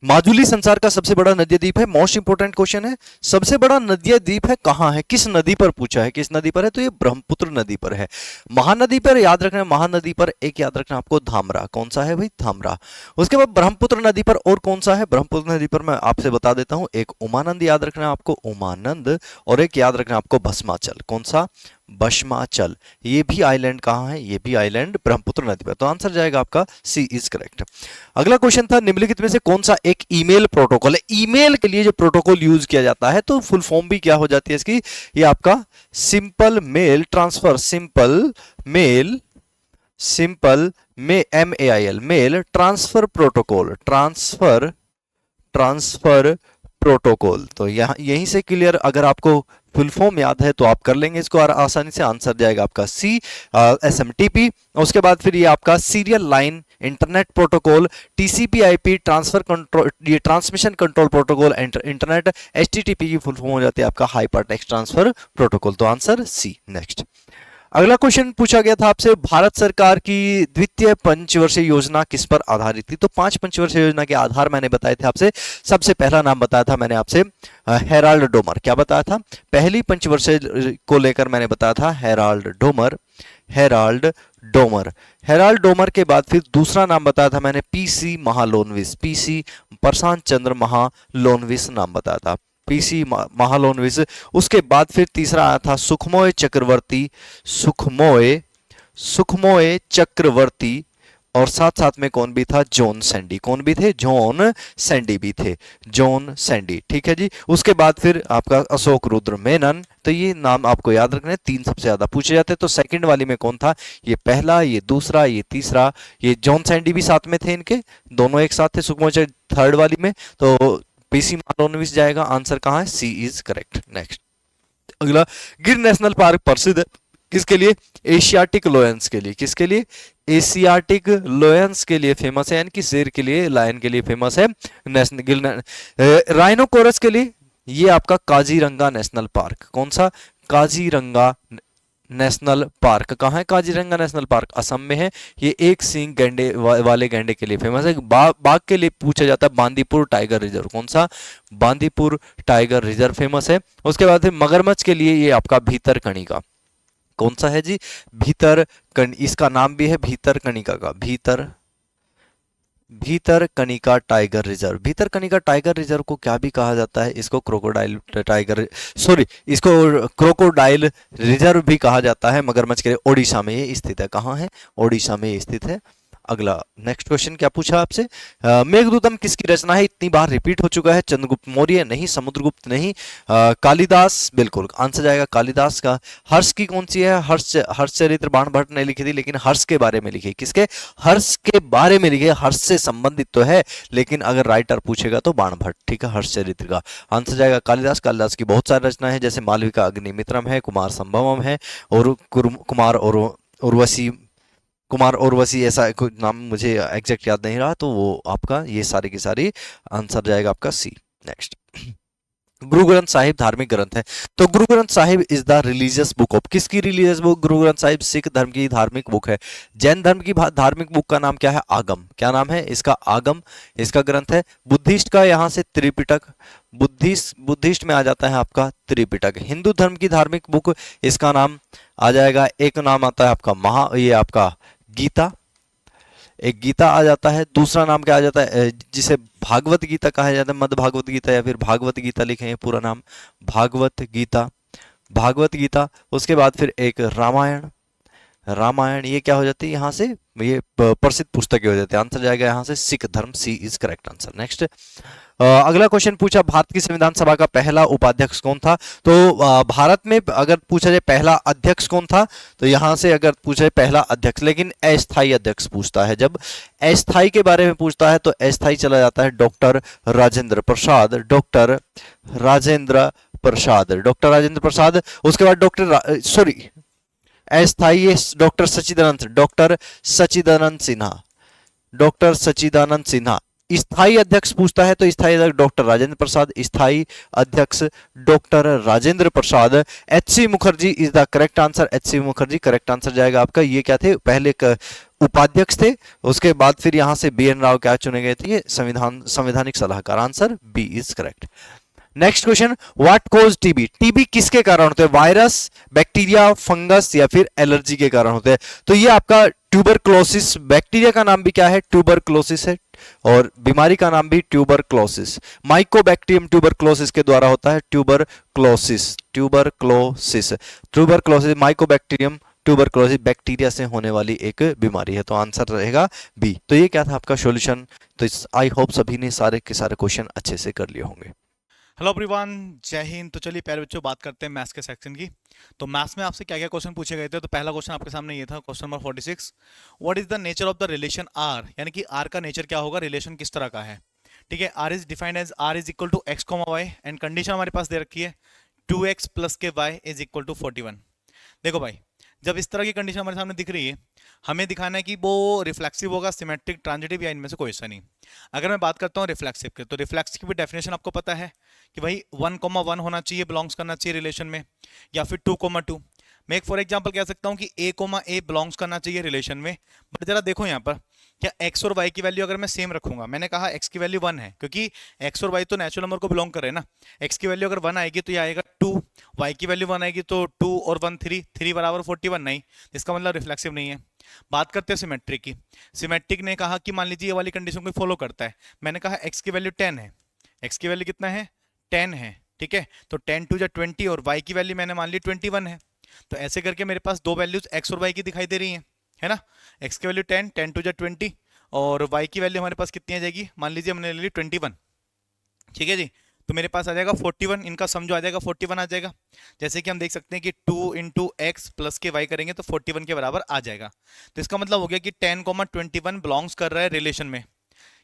माजुली संसार का सबसे बड़ा नदी द्वीप है, मोस्ट इंपोर्टेंट क्वेश्चन है। सबसे बड़ा नदी द्वीप है कहाँ है, किस नदी पर पूछा है, किस नदी पर है, तो ये ब्रह्मपुत्र नदी पर है। महानदी पर याद रखना, महानदी पर एक याद रखना आपको धामरा, कौन सा है भाई, धामरा। उसके बाद ब्रह्मपुत्र नदी पर और कौन सा है, ब्रह्मपुत्र नदी पर मैं आपसे बता देता हूं, एक उमानंद याद रखना आपको, उमानंद, और एक याद रखना आपको भस्माचल, कौन सा, भस्माचल। ये भी आइलैंड कहाँ है, ये भी आइलैंड ब्रह्मपुत्र नदी पर, तो आंसर जाएगा आपका सी इज करेक्ट। अगला क्वेश्चन था, निम्नलिखित में से कौन सा एक ईमेल प्रोटोकॉल है, ईमेल के लिए जो प्रोटोकॉल यूज किया जाता है, तो फुल फॉर्म भी क्या हो जाती है इसकी, ये आपका simple mail transfer, simple mail MAIL mail transfer protocol, transfer protocol. तो यहाँ यहीं से क्लियर, अगर आपको फुल फॉर्म याद है तो आप कर लेंगे इसको, और आसानी से आंसर जाएगा आपका सी, SMTP। उसके बाद फिर ये आपका serial line internet protocol, TCP/IP transfer control, ये transmission control protocol, internet, HTTP की फुल फॉर्म हो जाती है आपका हाइपर टेक्स्ट ट्रांसफर प्रोटोकॉल, तो आंसर सी। नेक्स्ट अगला क्वेश्चन पूछा गया था आपसे, भारत सरकार की द्वितीय पंचवर्षीय योजना किस पर आधारित थी, तो 5 पंचवर्षीय योजना के आधार मैंने बताए थे आपसे। सबसे पहला नाम बताया था मैंने आपसे हेराल्ड डोमर, क्या बताया था, पहली पंचवर्षीय को लेकर मैंने बताया था हेराल्ड डोमर। हेराल्ड डोमर के बाद फिर दूसरा नाम बताया था मैंने PC महालोनविस, PC प्रशांत चंद्र महालोनविस नाम बताया था, PC महालोनविस। उसके बाद फिर तीसरा आया था सुखमोय चक्रवर्ती, और साथ साथ में कौन भी था, जॉन सैंडी, कौन भी थे, जॉन सैंडी भी थे, जॉन सैंडी। ठीक है जी। उसके बाद फिर आपका अशोक रुद्र मेनन, तो ये नाम आपको याद रखना है, 3 सबसे ज्यादा पूछे जाते हैं। तो सेकंड वाली में कौन था, ये पहला, ये दूसरा, ये तीसरा, ये जॉन सैंडी भी साथ में थे, इनके दोनों एक साथ थे। सुखमोय थर्ड वाली में, तो PC महालोनविस जाएगा, आंसर कहाँ है, सी इज करेक्ट। नेक्स्ट अगला, गिर नेशनल पार्क प्रसिद्ध है किसके लिए, एशियाटिक लोयंस के लिए, किसके लिए, एशियाटिक लोयंस के लिए फेमस है, यानी कि शेर के लिए, लायन के लिए फेमस है। राइनोकोरस के लिए ये आपका काजीरंगा नेशनल पार्क, कौन सा, काजीरंगा नेशनल पार्क, कहाँ है काजीरंगा नेशनल पार्क, असम में है। ये एक सींग गैंडे वाले गैंडे के लिए फेमस है। बाघ के लिए पूछा जाता है बांदीपुर टाइगर रिजर्व, कौन सा, बांदीपुर टाइगर रिजर्व फेमस है। उसके बाद फिर मगरमच्छ के लिए ये आपका भीतरकनिका, कौन सा है जी, इसका नाम भी है भीतरकनिका का, Bhitarkanika tiger reserve. Bhitarkanika tiger reserve को क्या भी कहा जाता है, इसको क्रोकोडाइल रिजर्व भी कहा जाता है मगरमच्छ के लिए। ओडिशा में ये स्थित है, कहाँ है, ओडिशा में ये स्थित है। अगला नेक्स्ट क्वेश्चन क्या पूछा आपसे, मेघदूतम किसकी रचना है, इतनी बार रिपीट हो चुका है, चंद्रगुप्त मौर्य नहीं, समुद्रगुप्त नहीं, कालिदास, बिल्कुल आंसर जाएगा कालिदास का। हर्ष की कौन सी है, हर्षचरित्र बाणभट्ट ने लिखी थी, लेकिन हर्ष के बारे में लिखी, किसके, हर्ष के बारे में लिखी, हर्ष से संबंधित तो है, लेकिन अगर राइटर पूछेगा तो बाणभट्ट, ठीक है, हर्षचरित्र का आंसर जाएगा कालिदास। कालिदास की बहुत सारी रचनाएं हैं, जैसे मालविका अग्निमित्रम है, कुमार संभवम है, और कुमार उर्वशी ऐसा कोई नाम मुझे एग्जैक्ट याद नहीं रहा, तो वो आपका ये सारे की सारी आंसर जाएगा आपका सी। नेक्स्ट, गुरु ग्रंथ साहिब धार्मिक ग्रंथ है, तो Guru Granth Sahib is the religious book of, किसकी रिलीजियस बुक, गुरु ग्रंथ साहिब सिख धर्म की धार्मिक बुक है। जैन धर्म की धार्मिक बुक का नाम क्या है, आगम, क्या नाम है इसका, आगम इसका ग्रंथ है। बुद्धिस्ट का यहाँ से त्रिपिटक, बुद्धिस्ट में आ जाता है आपका त्रिपिटक। हिंदू धर्म की धार्मिक बुक, इसका नाम आ जाएगा, एक नाम आता है आपका ये आपका गीता, एक गीता आ जाता है। दूसरा नाम क्या आ जाता है, जिसे भागवत गीता कहा जाता है, मध्य भागवत गीता या फिर भागवत गीता लिखे हैं, पूरा नाम भागवत गीता। उसके बाद फिर एक रामायण, ये क्या हो जाती है यहाँ से, ये प्रसिद्ध पुस्तकें हो जाती है, आंसर जाएगा यहाँ से सिख धर्म, सी इज करेक्ट आंसर। नेक्स्ट अगला क्वेश्चन पूछा, भारत की संविधान सभा का पहला उपाध्यक्ष कौन था, तो भारत में अगर पूछा जाए पहला अध्यक्ष कौन था, तो यहां से अगर पूछा जाए पहला अध्यक्ष, लेकिन अस्थायी अध्यक्ष पूछता है, जब अस्थायी के बारे में पूछता है तो अस्थायी चला जाता है डॉक्टर राजेंद्र प्रसाद। उसके बाद अस्थाई डॉक्टर सच्चिदानंद सिन्हा, डॉक्टर सच्चिदानंद सिन्हा। स्थायी अध्यक्ष पूछता है तो स्थायी अध्यक्ष डॉक्टर राजेंद्र प्रसाद, स्थायी अध्यक्ष doctor Rajendra Prasad. HC Mukherjee is the correct answer, HC Mukherjee correct answer जाएगा आपका। ये क्या थे, पहले एक उपाध्यक्ष थे, उसके बाद फिर यहां से BN राव क्या चुने गए थे, ये संवैधानिक सलाहकार। Answer B is correct. Next question, what causes TB, TB किसके कारण होते हैं, वायरस, बैक्टीरिया, फंगस या फिर एलर्जी के कारण होते हैं। तो ये आपका ट्यूबरक्लोसिस, बैक्टीरिया का नाम भी क्या है, ट्यूबरक्लोसिस है, और बीमारी का नाम भी ट्यूबरक्लोसिस, माइकोबैक्टीरियम ट्यूबरक्लोसिस के द्वारा होता है, tuberculosis, tuberculosis, tuberculosis, Mycobacterium tuberculosis bacteria से होने वाली एक बीमारी है। तो आंसर रहेगा बी। तो ये क्या था आपका सॉल्यूशन। तो आई होप सभी ने सारे के सारे क्वेश्चन अच्छे से कर लिए होंगे। हेलो एवरीवन, जय हिंद। तो चलिए प्यारे बच्चों बात करते हैं मैथ्स के सेक्शन की। तो मैथ्स में आपसे क्या क्या क्वेश्चन पूछे गए थे। तो पहला क्वेश्चन आपके सामने ये था, question number 46, what is the nature of the relation R, यानी कि आर का नेचर क्या होगा, रिलेशन किस तरह का है। ठीक है, R is defined as R is equal to x comma y, and condition हमारे पास दे रखी है 2x प्लस के वाई इज इक्वल टू 41। देखो भाई, जब इस तरह की कंडीशन हमारे सामने दिख रही है, हमें दिखाना है कि वो रिफ्लेक्सिव होगा, सिमेट्रिक, ट्रांजिटिव, या इनमें से कोई सा नहीं। अगर मैं बात करता हूँ रिफ्लेक्सिव के, तो रिफ्लेक्सिव की भी डेफिनेशन आपको पता है कि भाई 1,1 होना चाहिए, बिलोंग्स करना चाहिए रिलेशन में, या फिर 2,2। मैं एक फॉर एग्जांपल कह सकता हूँ कि a, बिलोंग्स करना चाहिए रिलेशन में। बट जरा देखो यहाँ पर, क्या x और y की वैल्यू अगर मैं सेम रखूंगा, मैंने कहा x की वैल्यू 1 है, क्योंकि x और y तो नेचुरल नंबर को बिलोंग कर रहे हैं ना। x की वैल्यू अगर 1 आएगी तो ये आएगा 2, y की वैल्यू 1 आएगी तो 2 और 1 3, 3 बराबर 41 नहीं, इसका मतलब रिफ्लेक्सिव नहीं है। बात करते हैं सिमेट्रिक की। सिमेट्रिक ने कहा कि मान लीजिए ये वाली कंडीशन को फॉलो करता है, मैंने कहा x की वैल्यू 10 है, x की वैल्यू कितना है, 10 है। ठीक है, तो 10 टू 20 और y की वैल्यू मैंने मान ली 21 है। तो ऐसे करके मेरे पास दो वैल्यूज x और y की दिखाई दे रही हैं, है ना। x की वैल्यू 10, 10 टू 20, और y की वैल्यू हमारे पास कितनी आ जाएगी, मान लीजिए हमने ले ली 21। ठीक है जी, तो मेरे पास आ जाएगा 41, इनका सम जो आ जाएगा 41 आ जाएगा। जैसे कि हम देख सकते हैं कि 2 इंटू एक्स प्लस के वाई करेंगे तो 41 के बराबर आ जाएगा। तो इसका मतलब हो गया कि 10,21 बिलोंग्स कर रहा है रिलेशन में।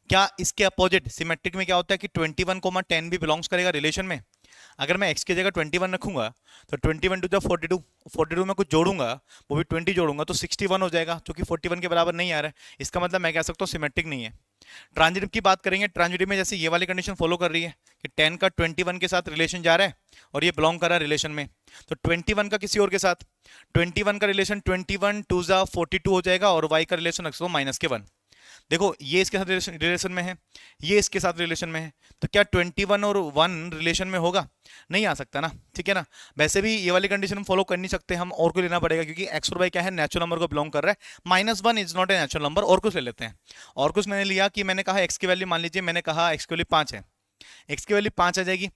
क्या इसके अपोजिट सिमेट्रिक में क्या होता है कि 21,10 भी बिलोंग्स करेगा रिलेशन में। अगर मैं x की जगह 21 रखूंगा तो 21 टू 42, 42 में कुछ जोड़ूंगा, वो भी 20 जोड़ूंगा तो 61 हो जाएगा, जो कि 41 के बराबर नहीं आ रहा है। इसका मतलब मैं कह सकता हूँ सिमेट्रिक नहीं है। ट्रांजिटिव की बात करेंगे, ट्रांजिटिव में जैसे ये वाली कंडीशन फॉलो कर रही है कि 10 का 21 के साथ रिलेशन जा रहा है और ये बिलोंग कर रहा है रिलेशन में, तो 21 का किसी और के साथ, 21 का रिलेशन 21 टू 42 हो जाएगा, और y का रिलेशन रख दो -1। देखो ये इसके साथ रिलेशन में है, ये इसके साथ रिलेशन में है, तो क्या 21 और 1 रिलेशन में होगा, नहीं आ सकता ना। ठीक है ना। वैसे भी ये वाली कंडीशन हम फॉलो कर नहीं सकते, हम और को लेना पड़ेगा, क्योंकि x और y क्या है, नेचुरल नंबर को बिलोंग कर रहा है। -1 is not a natural number. और कुछ ले लेते हैं। और कुछ मैंने लिया कि मैंने कहा x की वैल्यू, मान लीजिए मैंने कहा x की वैल्यू 5 है, x की वैल्यू 5 आ जाएगी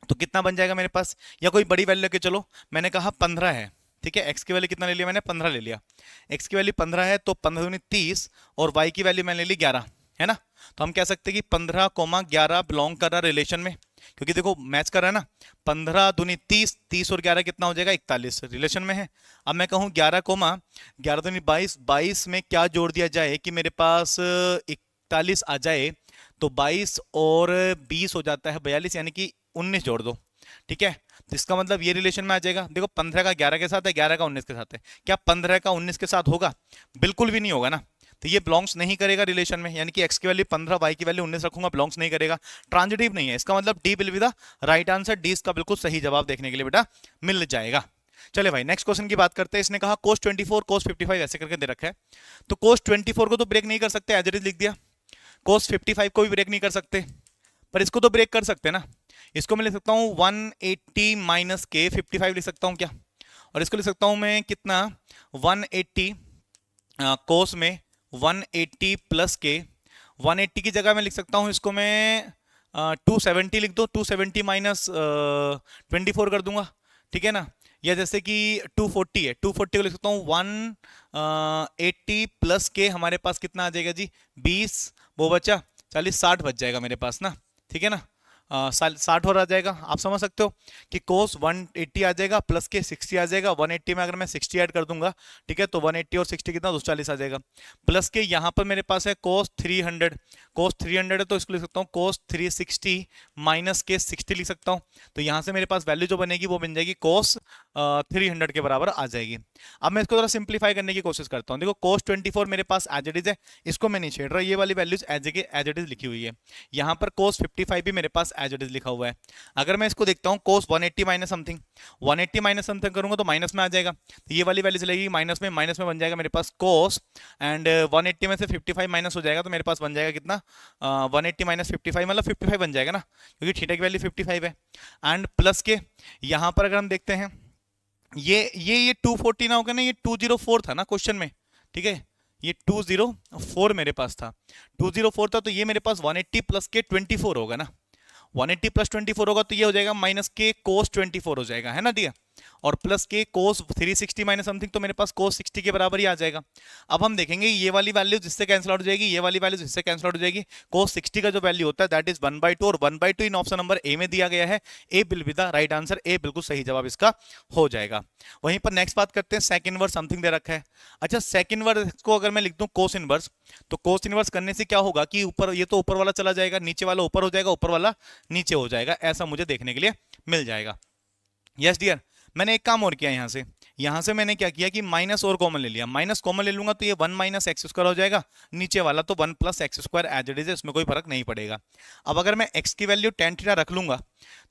तो कितना बन जाएगा मेरे पास, या कोई बड़ी वैल्यू लेके चलो, मैंने कहा 15 है। ठीक है, x की वैल्यू कितना ले लिया मैंने, 15 ले लिया। x की वैल्यू 15 है तो 15 दूनी 30, और y की वैल्यू मैंने ले ली 11, है ना। तो हम कह सकते हैं कि 15,11 बिलोंग कर रहा रिलेशन में, क्योंकि देखो मैच कर रहा है ना, 15 दूनी 30, 30 और 11 कितना हो जाएगा, 41 रिलेशन में है। अब मैं कहूँ 11 दूनी 22, 22 में क्या जोड़ दिया जाए कि मेरे पास 41 आ जाए, तो 22 और 20 हो जाता है 42, यानी कि 19 जोड़ दो। ठीक है, तो इसका मतलब ये रिलेशन में आ जाएगा। देखो 15 का 11 के साथ है, 11 का 19 के साथ है, क्या 15 का 19 के साथ होगा, बिल्कुल भी नहीं होगा ना। तो ये बिलोंग्स नहीं करेगा रिलेशन में, यानी कि x की वैल्यू 15, y की वैल्यू 19 रखूंगा, बिलोंग्स नहीं करेगा, ट्रांजिटिव नहीं है। इसका मतलब D will be the right answer, D इसका बिल्कुल सही जवाब देखने के लिए बेटा मिल जाएगा। चले भाई नेक्स्ट क्वेश्चन की बात करते हैं। इसने कहा cos 24 cos 55 ऐसे करके दे रखा है, तो cos 24 को तो ब्रेक नहीं कर सकते, एज इट इज लिख दिया। cos 55 को भी ब्रेक नहीं कर सकते, पर इसको तो ब्रेक कर सकते हैं ना। इसको मैं लिख सकता हूँ 180 माइनस के 55 लिख सकता हूँ क्या, और इसको लिख सकता हूँ मैं कितना 180 कोस में 180 प्लस के, 180 की जगह मैं लिख सकता हूँ इसको मैं 270 लिख दो, 270 माइनस 24 कर दूंगा। ठीक है ना, या जैसे कि 240 है, 240 को लिख सकता हूँ 180 प्लस के, हमारे पास कितना आ जाएगा जी 20, वो बचा 40, 60 बच जाएगा मेरे पास ना। ठीक है ना, 60 और आ जाएगा। आप समझ सकते हो कि कोस 180 आ जाएगा प्लस के 60 आ जाएगा, 180 में अगर मैं 60 ऐड कर दूंगा, ठीक है, तो 180 और 60 कितना 240 आ जाएगा। प्लस के यहाँ पर मेरे पास है कोस 300, कोस 300 है तो इसको लिख सकता हूँ कोस 360 माइनस के 60 लिख सकता हूँ। तो यहाँ से मेरे पास वैल्यू जो बनेगी वो बन जाएगी कोस 300 के बराबर आ जाएगी। अब मैं इसको थोड़ा सिंप्लीफाई करने की कोशिश करता हूँ। देखो cos 24 मेरे पास एज इट इज है, इसको मैं नहीं छेड़ रहा, ये वाली वैल्यूज एज इट इज लिखी हुई है। यहाँ पर cos 55 भी मेरे पास एज इट इज लिखा हुआ है। अगर मैं इसको देखता हूँ cos 180 minus something, 180 minus something करूंगा तो माइनस में आ जाएगा, तो ये वाली वैल्यू चलेगी माइनस में बन जाएगा मेरे पास cos, एंड 180 में से 55 माइनस हो जाएगा तो मेरे पास बन जाएगा कितना, 180 माइनस 55 मतलब 55 बन जाएगा ना, क्योंकि थीटा की वैल्यू 55 है। एंड प्लस के यहाँ पर अगर हम देखते हैं ये 240 ना होगा ना, ये 204 था ना क्वेश्चन में, ठीक है, ये 204 मेरे पास था, 204 था, तो ये मेरे पास 180 प्लस के 24 होगा ना, 180 प्लस 24 होगा तो ये हो जाएगा माइनस के कोस 24 हो जाएगा, है ना दिया, और प्लस के कोस 360 माइनस समथिंग, तो मेरे पास कोस 60 के बराबर ही आ जाएगा। अब हम देखेंगे ये वाली वैल्यू जिससे कैंसिल आउट हो जाएगी, ये वाली वैल्यू जिससे कैंसिल आउट हो जाएगी, कोस 60 का जो वैल्यू होता है दैट इज 1/2, और 1/2 इन ऑप्शन नंबर ए में दिया गया है। A will be the right answer, A बिल्कुल सही जवाब इसका हो जाएगा। वहीं पर नेक्स्ट बात करते हैं, सेक इनवर्स समथिंग दे रखा है। अच्छा, सेक इनवर्स को अगर मैं लिख दूं कोस इनवर्स, तो कोस इनवर्स करने से क्या होगा कि ऊपर ये तो ऊपर वाला चला जाएगा, नीचे वाला ऊपर हो जाएगा, ऊपर वाला नीचे हो जाएगा, ऐसा मुझे देखने के लिए मिल जाएगा। यस डियर, मैंने एक काम और किया, यहां से मैंने क्या किया कि माइनस और कॉमन ले लिया, माइनस कॉमन ले लूंगा तो ये 1 माइनस एक्स स्क्वायर हो जाएगा, नीचे वाला तो 1 plus x square as it is है, इसमें कोई फर्क नहीं पड़ेगा। अब अगर मैं x की वैल्यू tan थीटा रख लूंगा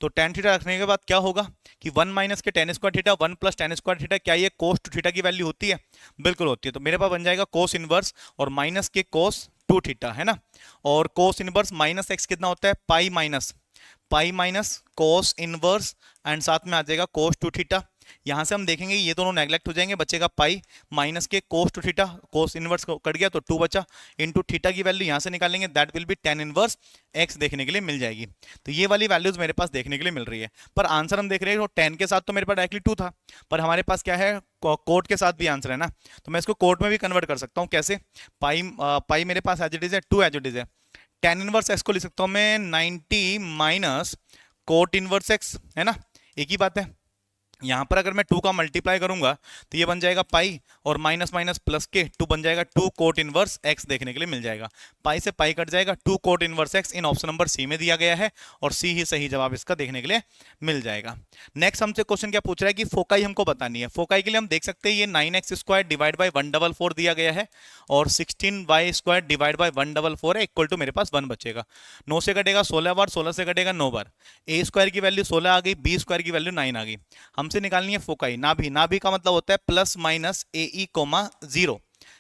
तो tan थीटा रखने के बाद क्या होगा कि 1 माइनस के tan square theta 1 plus tan square theta, क्या ये cos 2 थीटा की वैल्यू होती है? बिल्कुल होती है, तो मेरे पास बन जाएगा cos इनवर्स और माइनस के cos 2 थीटा, है ना, और cos इनवर्स माइनस एक्स कितना होता है, pi minus cos inverse and साथ में आ जाएगा cos 2 थीटा। यहां से हम देखेंगे ये दोनों नेग्लेक्ट हो जाएंगे, बचेगा पाई माइनस के cos 2 theta, cos inverse cut गया तो 2 बचा, इनटू थीटा की वैल्यू यहां से निकालेंगे that will B tan inverse x देखने के लिए मिल जाएगी। तो ये वाली वैल्यूज मेरे पास देखने के लिए मिल रही है, पर आंसर हम देख रहे हैं तो tan के साथ तो मेरे पास डायरेक्टली 2 था, पर हमारे पास क्या है, कोट के साथ भी आंसर है ना, तो मैं इसको कोट में भी कन्वर्ट कर सकता हूँ। कैसे? पाई मेरे पास एज इट इज है, 2 एज इट इज है, tan इनवर्स x को लिख सकता हूँ मैं 90 माइनस कोट इनवर्स x, है ना, एक ही बात है। यहां पर अगर मैं 2 का मल्टीप्लाई करूंगा तो ये बन जाएगा पाई और माइनस माइनस प्लस के 2 बन जाएगा 2 कोट इनवर्स x देखने के लिए मिल जाएगा। पाई से पाई कट जाएगा, 2 कोट इनवर्स x इन ऑप्शन नंबर सी में दिया गया है और सी ही सही जवाब इसका देखने के लिए मिल जाएगा। नेक्स्ट हमसे क्वेश्चन क्या पूछ रहा है कि फोकाई हमको बतानी है। फोकाई के लिए हम देख सकते हैं ये 9x स्क्वायर डिवाइड बाई 144 दिया गया है और 16y स्क्वायर डिवाइड बाई 144 है, इक्वल टू मेरे पास 1 बचेगा। 9 से कटेगा 16 बार, 16 से कटेगा 9 बार, ए स्क्वायर की वैल्यू 16 आ गई, बी स्क्वायर की वैल्यू 9 आ गई। हमसे निकालनी है फोकाई। नाभि का मतलब होता है प्लस माइनस AE, 0,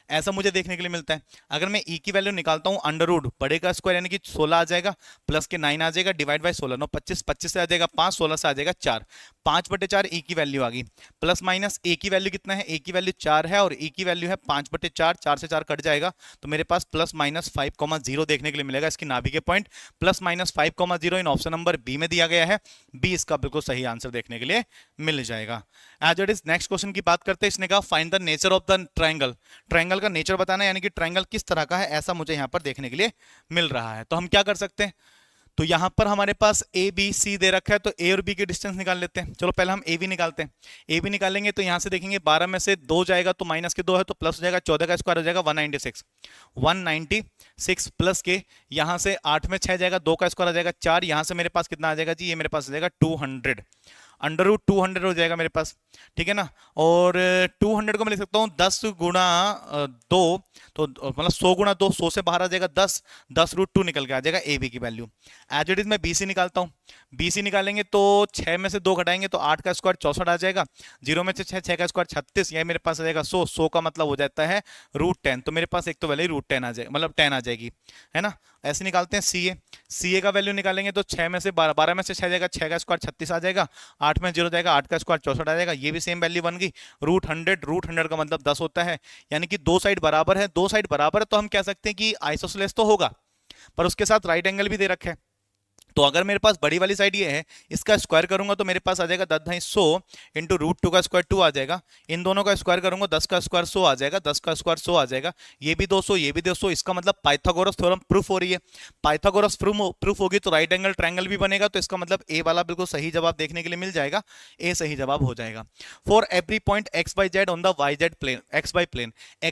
ऐसा मुझे देखने के लिए मिलता है। अगर मैं ई की वैल्यू निकालता हूं अंडर रूट बड़े का स्क्वायर यानी कि 16 आ जाएगा, प्लस के 9 आ जाएगा, डिवाइड बाय 16, 9 25, 25 से आ जाएगा 5, 16 से आ जाएगा 4, 5/4 ई की वैल्यू आ गई, प्लस माइनस ए की वैल्यू कितना है, ए की वैल्यू 4 है और ई की वैल्यू है 5/4, 4 से 4 कट जाएगा तो मेरे पास प्लस माइनस 5,0 देखने के लिए मिलेगा। इसकी नाभि के पॉइंट प्लस माइनस 5,0 इन ऑप्शन नंबर बी में दिया गया है, बी इसका बिल्कुल सही आंसर देखने के लिए मिल जाएगा। As it is next question की बात करते हैं, इसने कहा find the nature of the triangle, triangle का नेचर बताना है, यानी कि ट्राइंगल किस तरह का है ऐसा मुझे यहां पर देखने के लिए मिल रहा है। तो हम क्या कर सकते हैं, तो यहां पर हमारे पास ए बी सी दे रखा है, तो ए और बी की डिस्टेंस निकाल लेते हैं। चलो पहले हम ए बी निकालते हैं। ए बी निकालेंगे तो यहां से देखेंगे 12 में से 2 जाएगा तो माइनस के 2 है तो प्लस हो जाएगा, 14 का स्क्वायर हो जाएगा 196 प्लस के यहां से 8 में 6 जाएगा, 2 का स्क्वायर आ जाएगा 4, यहां से मेरे पास कितना आ जाएगा जी, ये मेरे पास आ जाएगा 200, अंडर रूट 200 हो जाएगा मेरे पास, ठीक है ना। और 200 को मैं लिख सकता हूँ 10 गुणा 2, तो मतलब 100 गुणा 2, 100 से बाहर आ जाएगा 10, 10√2 निकल के आ जाएगा ए बी की वैल्यू। एज इट इज मैं बी सी निकालता हूँ, बी सी निकालेंगे तो 6 में से 2 घटाएंगे तो 8 का स्क्वायर 64 आ जाएगा, 0 में से 6 का स्क्वायर 36, यह मेरे पास आ जाएगा 100, 100 का मतलब हो जाता है √10, तो मेरे पास एक तो वैल्यू √10 आ जाएगा, मतलब 10 आ जाएगी, है ना। ऐसे निकालते हैं सी ए का वैल्यू निकालेंगे तो 6 में से 12 में से 6 जाएगा, 6 का स्क्वायर 36 आ जाएगा, 8 में 0 जाएगा, 8 का स्क्वायर 64 आ जाएगा, ये भी सेम वैल्यू बन गई। √100 का मतलब 10 होता है, यानी कि 2 साइड बराबर है, 2 साइड बराबर है तो हम कह सकते हैं कि आइसोसेलेस तो होगा, पर उसके साथ राइट एंगल भी दे रखा है। तो अगर मेरे पास बड़ी वाली साइड ये है, इसका स्क्वायर करूंगा तो मेरे पास आ जाएगा 10/100 इंटू √2 का स्क्वायर 2 आ जाएगा, इन दोनों का स्क्वायर करूंगा 10 का स्क्वायर 100 आ जाएगा, 10 का स्क्वायर 100 आ जाएगा, ये भी 200 ये भी 200, इसका मतलब पाइथागोरस थ्योरम प्रूफ हो रही है। पाइथागोरस प्रूफ होगी तो राइट एंगल ट्रायंगल भी बनेगा, तो इसका मतलब ए वाला बिल्कुल सही जवाब देखने के लिए मिल जाएगा, ए सही जवाब हो जाएगा। For every point x by z on the y z प्लेन, x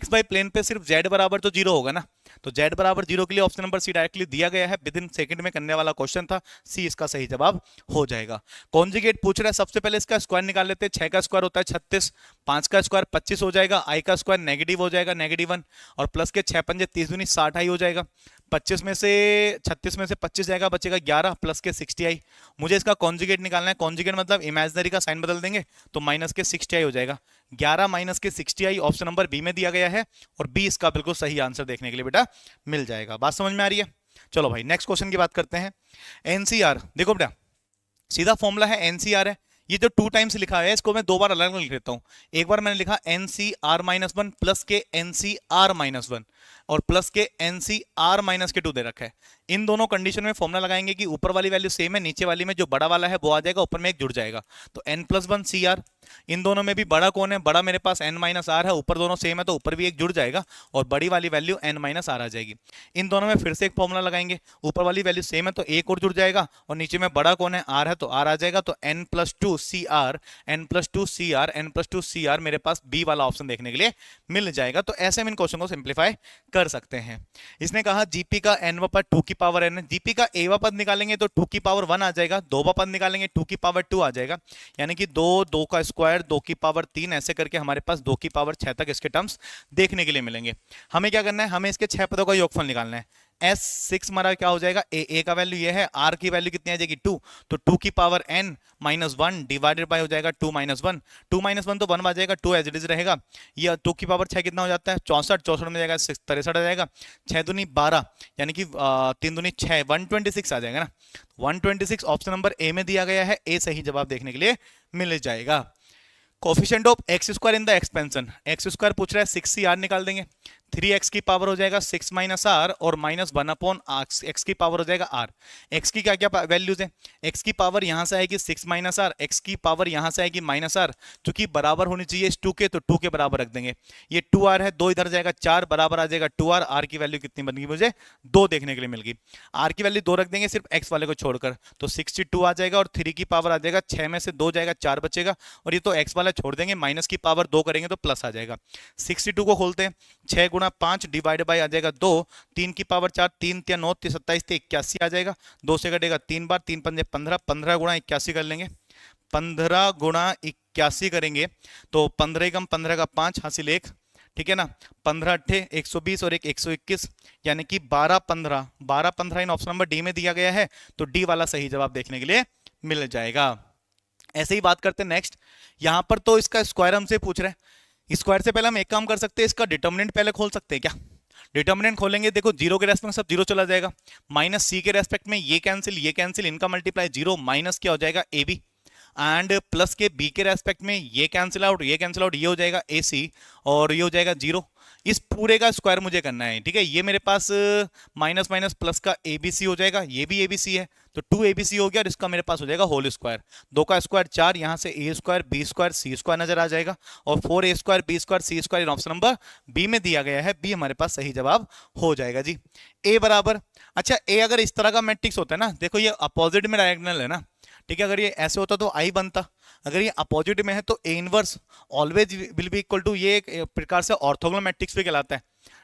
by प्लेन पे सिर्फ z बराबर तो 0 होगा ना, तो z बराबर 0 के लिए ऑप्शन नंबर सी डायरेक्टली दिया गया है, विद इन सेकंड में करने वाला क्वेश्चन था, सी इसका सही जवाब हो जाएगा। कॉन्जुगेट पूछ रहा है, सबसे पहले इसका स्क्वायर निकाल लेते हैं। 6 का स्क्वायर होता है 36, 5 का स्क्वायर 25 हो जाएगा, i का स्क्वायर नेगेटिव हो जाएगा -1, और प्लस के 6 पंजे 30 दूनी 60 आई हो जाएगा। 25 में से 36 में से 25 जाएगा, बचेगा 11 प्लस के 60 आई। मुझे इसका कॉन्जुगेट निकालना है। कॉन्जुगेट मतलब इमेजिनरी का साइन बदल देंगे तो माइनस के 60 आई हो जाएगा। 11 माइनस के 60 आई ऑप्शन नंबर बी में दिया गया है, और बी इसका बिल्कुल सही आंसर देखने के लिए बेटा मिल जाएगा। बात समझ में आ रही है? चलो भाई नेक्स्ट क्वेश्चन की बात करते हैं। एनसीआर देखो बेटा, सीधा फॉर्मूला है एनसीआर है। ये जो 2 टाइम्स लिखा है इसको मैं 2 बार अलग अलग लिख देता हूं। एक बार मैंने लिखा NCR-1 प्लस के NCR-1 और प्लस के NCR-2 दे रखा है। इन दोनों कंडीशन में फॉर्मूला लगाएंगे कि ऊपर वाली वैल्यू सेम है, नीचे वाली में जो बड़ा वाला है वो आ जाएगा, ऊपर में एक जुड़ जाएगा, तो n+1 CR। इन दोनों में भी बड़ा कौन है? बड़ा मेरे पास n-r है, ऊपर दोनों सेम है तो ऊपर भी एक जुड़ जाएगा और बड़ी वाली वैल्यू n-r आ जाएगी। इन दोनों में फिर से एक फॉर्मूला लगाएंगे, ऊपर वाली वैल्यू सेम है तो एक और जुड़ जाएगा, और नीचे में बड़ा कौन है? r है तो r आ जाएगा, तो n+2 CR, n+2 CR, n+2 CR मेरे पास बी वाला ऑप्शन देखने के लिए मिल जाएगा। तो ऐसे हम इन क्वेश्चन को सिंप्लीफाई कर सकते हैं। इसने कहा जीपी का nवां पद 2 की पावर n है। जीपी का एवा पद निकालेंगे तो 2 की पावर 1 आ जाएगा, 2वां पद निकालेंगे 2 की पावर 2 आ जाएगा, यानी कि 2 का स्क्वायर 2 की पावर 3, ऐसे करके हमारे पास 2 की पावर 6 तक इसके टर्म्स देखने के लिए मिलेंगे। हमें क्या करना है? हमें इसके 6 पदों का योगफल निकालना है। S6 हमारा क्या हो जाएगा? ए का वैल्यू ये है, R की वैल्यू कितनी आ जाएगी? 2, तो 2 की पावर n-1 डिवाइडेड बाय हो जाएगा 2 - 1, 2 - 1 तो 1 आ जाएगा, 2 एज इट इज रहेगा। ये 2 की पावर 6 कितना हो जाता है? 64, 64 में जाएगा 63 आ जाएगा, 6 दूनी 12, यानी कि 3 दूनी 6, 126 आ जाएगा ना। 126 ऑप्शन नंबर ए में दिया गया है, ए सही जवाब देखने के लिए मिल जाएगा। Coefficient of x square in the expansion, x square पूछ रहा है 6CR निकाल देंगे, 3x की पावर हो जाएगा 6 - r और -1 x की पावर हो जाएगा r। x की क्या क्या वैल्यूज है? x की पावर यहां से आएगी 6 - r, x की पावर यहां से आएगी -r, क्योंकि बराबर होनी चाहिए इस 2 के, तो 2 के बराबर रख देंगे। ये 2r है, 2 इधर जाएगा 4, बराबर आ जाएगा 2r। r की वैल्यू कितनी बन गई? मुझे 2 देखने के लिए मिल गई। r की वैल्यू 2 रख देंगे सिर्फ x वाले को छोड़कर, तो 62 आ जाएगा, और 3 की पावर आ जाएगा 6 में से 2 जाएगा 4 बचेगा, और ये तो x वाला छोड़ देंगे, माइनस की पावर 2 करेंगे तो प्लस आ जाएगा। 62 को खोलते हैं, 6 गुणा 5 डिवाइड बाय आ जाएगा 2, 3 की पावर 4, 3 × 9 = 27, 81 आ जाएगा, 2 से कटेगा 3 बार, 3 पंजे 15, 15 गुणा 81 कर लेंगे, 15 गुणा 81 करेंगे तो 15 कम 15 का 5 हासिल 1, ठीक है ना। 15 अट्ठे 120 और 1 121, यानी कि 12 15 इन ऑप्शन नंबर डी में दिया गया है, तो डी वाला सही जवाब देखने के लिए मिल जाएगा। ऐसे ही बात करते हैं नेक्स्ट। यहां पर तो इसका स्क्वायर हमसे पूछ रहे हैं, स्क्वायर से पहले हम एक काम कर सकते हैं, इसका डिटर्मिनेंट पहले खोल सकते हैं क्या? डिटर्मिनेंट खोलेंगे, देखो 0 के रेस्पेक्ट में सब 0 चला जाएगा, -c के रेस्पेक्ट में ये कैंसिल, इनका मल्टीप्लाई 0, माइनस क्या हो जाएगा? AB, एंड प्लस के b के रेस्पेक्ट में ये कैंसिल आउट, ये हो जाएगा AC, और ये हो जाएगा 0। इस पूरे का स्क्वायर मुझे करना है, ठीक है। ये मेरे पास माइनस माइनस प्लस का ABC हो जाएगा, ये भी ABC है, तो 2ABC हो गया, और इसका मेरे पास हो जाएगा होल स्क्वायर। 2 का स्क्वायर 4, यहाँ से A square B square C square नजर आ जाएगा, और 4A square B square C square इन ऑप्शन नंबर बी में दिया गया है, बी हमारे पास सही जवाब हो जाएगा जी। A बराबर, अच्छा A अगर इस तरह का मैट्रिक्स होता है ना, देखो ये अपोजिट में डायगोनल है ना, ठीक है। अगर ये ऐसे होता तो I बनता, अगर ये अपोजिट में है तो A inverse always will be equal to, ये एक प्रकार से ऑर्थोगोनल मैट्रिक्स भी कहलाता है,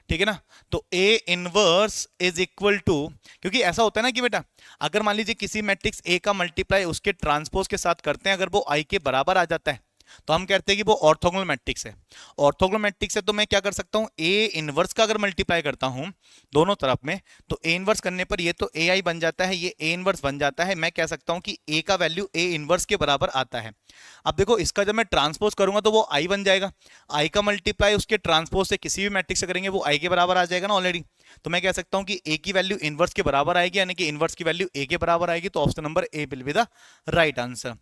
ठीक है ना। तो A inverse is equal to, क्योंकि ऐसा होता है ना कि बेटा अगर मान लीजिए किसी मैट्रिक्स A का मल्टीप्लाई उसके ट्रांसपोज के साथ करते हैं, अगर वो I के बराबर आ जाता है तो हम कहते हैं कि वो ऑर्थोगोनल मैट्रिक्स है। ऑर्थोगोनल मैट्रिक्स है तो मैं क्या कर सकता हूं, A इनवर्स का अगर मल्टीप्लाई करता हूं दोनों तरफ में, तो A इनवर्स करने पर ये तो AI बन जाता है, ये A इनवर्स बन जाता है। मैं कह सकता हूं कि A का वैल्यू A इनवर्स के बराबर आता है। अब देखो इसका जब मैं ट्रांसपोज करूंगा तो वो I बन जाएगा, I का मल्टीप्लाई उसके ट्रांसपोज से किसी भी मैट्रिक्स से करेंगे वो I के बराबर आ जाएगा ना ऑलरेडी। तो मैं कह सकता हूं कि A की वैल्यू इनवर्स के बराबर आएगी, यानी कि इनवर्स की वैल्यू A के बराबर आएगी, तो option number A will be the right answer.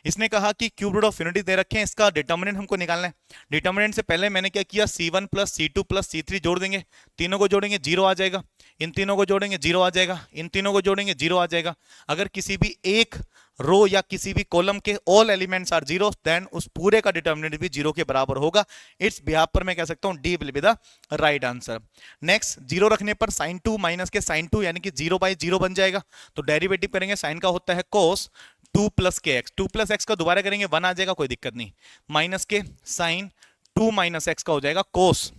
इसने कहा कि क्यूब रूट ऑफ यूनिटी दे रखे हैं, इसका डिटर्मिनेंट हमको निकालना है। डिटर्मिनेंट से पहले मैंने क्या किया, C1 + C2 + C3 जोड़ देंगे, तीनों को जोड़ेंगे 0 आ जाएगा, इन तीनों को जोड़ेंगे 0 आ जाएगा, इन तीनों को जोड़ेंगे 0 आ जाएगा। अगर किसी भी एक रो या किसी भी कॉलम के ऑल एलिमेंट्स आर 0, देन उस पूरे का डिटर्मिनेंट भी 0 के बराबर होगा। इट्स बिहाफ पर मैं कह सकता हूं D will be the right answer. Next, 0 रखने पर sin 2 माइनस के sin 2 यानी कि 0/0 बन जाएगा, तो डेरिवेटिव करेंगे, साइन का होता है cos 2 + kx, 2 + x का दोबारा करेंगे 1 आ जाएगा, कोई दिक्कत नहीं, माइनस के sin 2 - x का हो जाएगा cos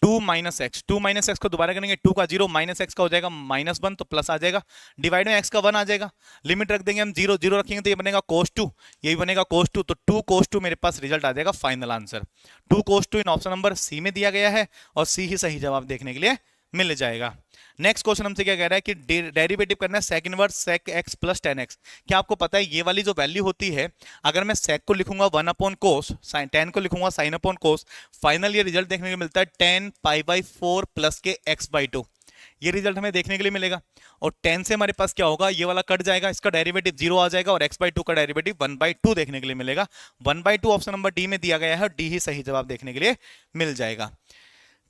2 minus x, 2 minus x को दोबारा करेंगे, 2 का 0 माइनस एक्स का हो जाएगा -1 तो प्लस आ जाएगा, डिवाइड में एक्स का 1 आ जाएगा, लिमिट रख देंगे हम 0, 0 रखेंगे तो ये बनेगा cos 2, ये भी बनेगा cos 2, तो 2 cos 2 मेरे पास रिजल्ट आ जाएगा फाइनल आंसर। 2 cos 2 इन ऑप्शन नंबर सी में दिया गया है और सी ही सही जवाब देखने के लिए मिल जाएगा। नेक्स्ट क्वेश्चन हमसे क्या कह रहा है कि डेरिवेटिव करना है sec inverse sec x plus tan x. क्या आपको पता है ये वाली जो वैल्यू होती है, अगर मैं सेक को लिखूंगा 1 अपॉन कोस, टेन को लिखूंगा साइन अपॉन कोस, फाइनल ये रिजल्ट देखने को मिलता है 10 पाई बाई 4 प्लस के एक्स बाई 2, ये रिजल्ट हमें देखने के लिए मिलेगा। और 10 से हमारे पास क्या होगा, ये वाला कट जाएगा, इसका डेरिवेटिव 0 आ जाएगा और x बाई 2 का डेरिवेटिव 1 बाई 2 देखने के लिए मिलेगा। 1 बाई 2 ऑप्शन नंबर डी में दिया गया है और डी ही सही जवाब देखने के लिए मिल जाएगा।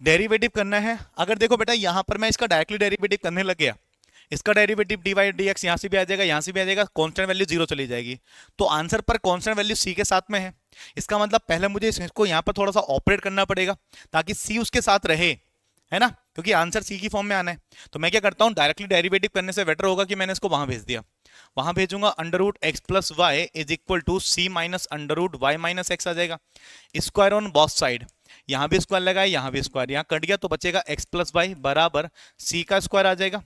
डेरिवेटिव करना है, अगर देखो बेटा यहां पर मैं इसका डायरेक्टली डेरिवेटिव करने लग गया, इसका derivative d y d x यहां से भी आ जाएगा, यहां से भी आ जाएगा, कांस्टेंट वैल्यू 0 चली जाएगी, तो आंसर पर कांस्टेंट वैल्यू सी के साथ में है। इसका मतलब पहले मुझे इसको यहां पर थोड़ा सा ऑपरेट करना पड़ेगा ताकि सी उसके साथ रहे, है ना, क्योंकि आंसर सी की फॉर्म में आना है। तो मैं क्या करता हूं, डायरेक्टली डेरिवेटिव करने से बेटर होगा कि मैंने इसको वहां भेज दिया, वहां भेजूंगा under root X plus Y is equal to C minus under root Y minus X आ जाएगा, स्क्वायर ऑन बोथ साइड, यहां भी स्क्वायर लगाए यहां भी स्क्वायर, यहां कट गया तो बचेगा एक्स प्लस वाई बराबर सी का स्क्वायर आ जाएगा,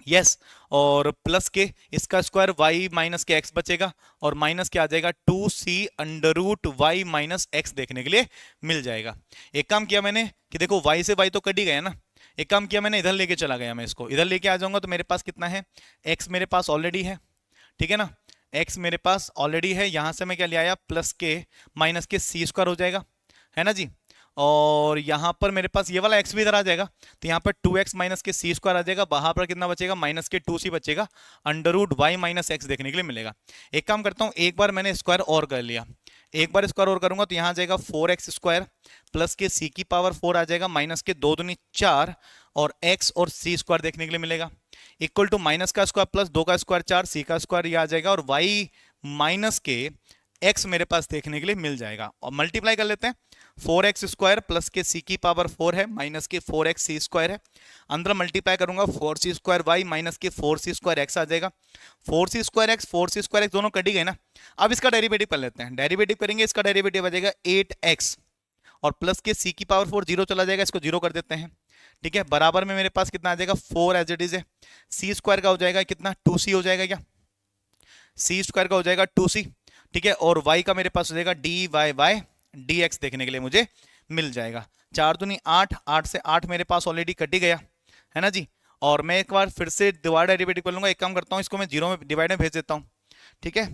यस, और प्लस के इसका square y minus k x बचेगा और माइनस क्या आ जाएगा 2c under root Y minus x देखने के लिए मिल जाएगा। एक काम किया मैंने कि देखो y से y तो कट ही गया ना, एक काम किया मैंने इधर लेके चला गया, मैं इसको इधर लेके आ जाऊंगा तो मेरे पास कितना है, x मेरे पास ऑलरेडी है, ठीक है ना, x मेरे पास ऑलरेडी है, यहां से मैं क्या ले आया प्लस के माइनस के सी स्क्वायर हो जाएगा, है ना जी, और यहां पर मेरे पास ये वाला x भी इधर आ जाएगा, तो यहां पर 2x माइनस के सी स्क्वायर आ जाएगा, बाहर पर कितना बचेगा माइनस के 2c बचेगा, under root Y minus x देखने के लिए मिलेगा। एक काम करता हूं, एक बार मैंने स्क्वायर और कर लिया, एक बार स्क्वायर और करूंगा तो यहां आ जाएगा 4x स्क्वायर प्लस के सी की पावर 4 आ जाएगा, माइनस के 2 दूनी 4 और x और c स्क्वायर देखने के लिए मिलेगा, इक्वल टू माइनस का स्क्वायर प्लस 2 का स्क्वायर 4 c का स्क्वायर ये आ जाएगा और y माइनस के x मेरे पास देखने के लिए मिल जाएगा। और मल्टीप्लाई कर लेते हैं, 4x स्क्वायर प्लस के c की पावर 4 है माइनस के 4x c स्क्वायर है, अंदर मल्टीप्लाई करूंगा 4c स्क्वायर y माइनस के 4c स्क्वायर x आ जाएगा, 4c square x 4c square x दोनों कट ही गए ना। अब इसका डेरिवेटिव कर लेते हैं, डेरिवेटिव करेंगे, इसका डेरिवेटिव आ जाएगा 8x और प्लस के c की पावर 4 0 चला जाएगा, इसको 0 कर देते हैं, ठीक है, बराबर में मेरे पास कितना आ जाएगा 4 एज इट इज है, c स्क्वायर का हो जाएगा कितना 2c हो जाएगा, क्या c स्क्वायर का हो जाएगा 2c, ठीक है, और y का मेरे पास हो जाएगा d y by d x देखने के लिए मुझे मिल जाएगा। 4 दूनी 8, 8 से 8 मेरे पास ऑलरेडी कट ही गया, है ना जी, और मैं एक बार फिर से दोबारा डेरिवेटिव कर लूंगा, एक काम करता हूँ इसको मैं 0 में डिवाइड में भेज देता हूँ, ठीक है।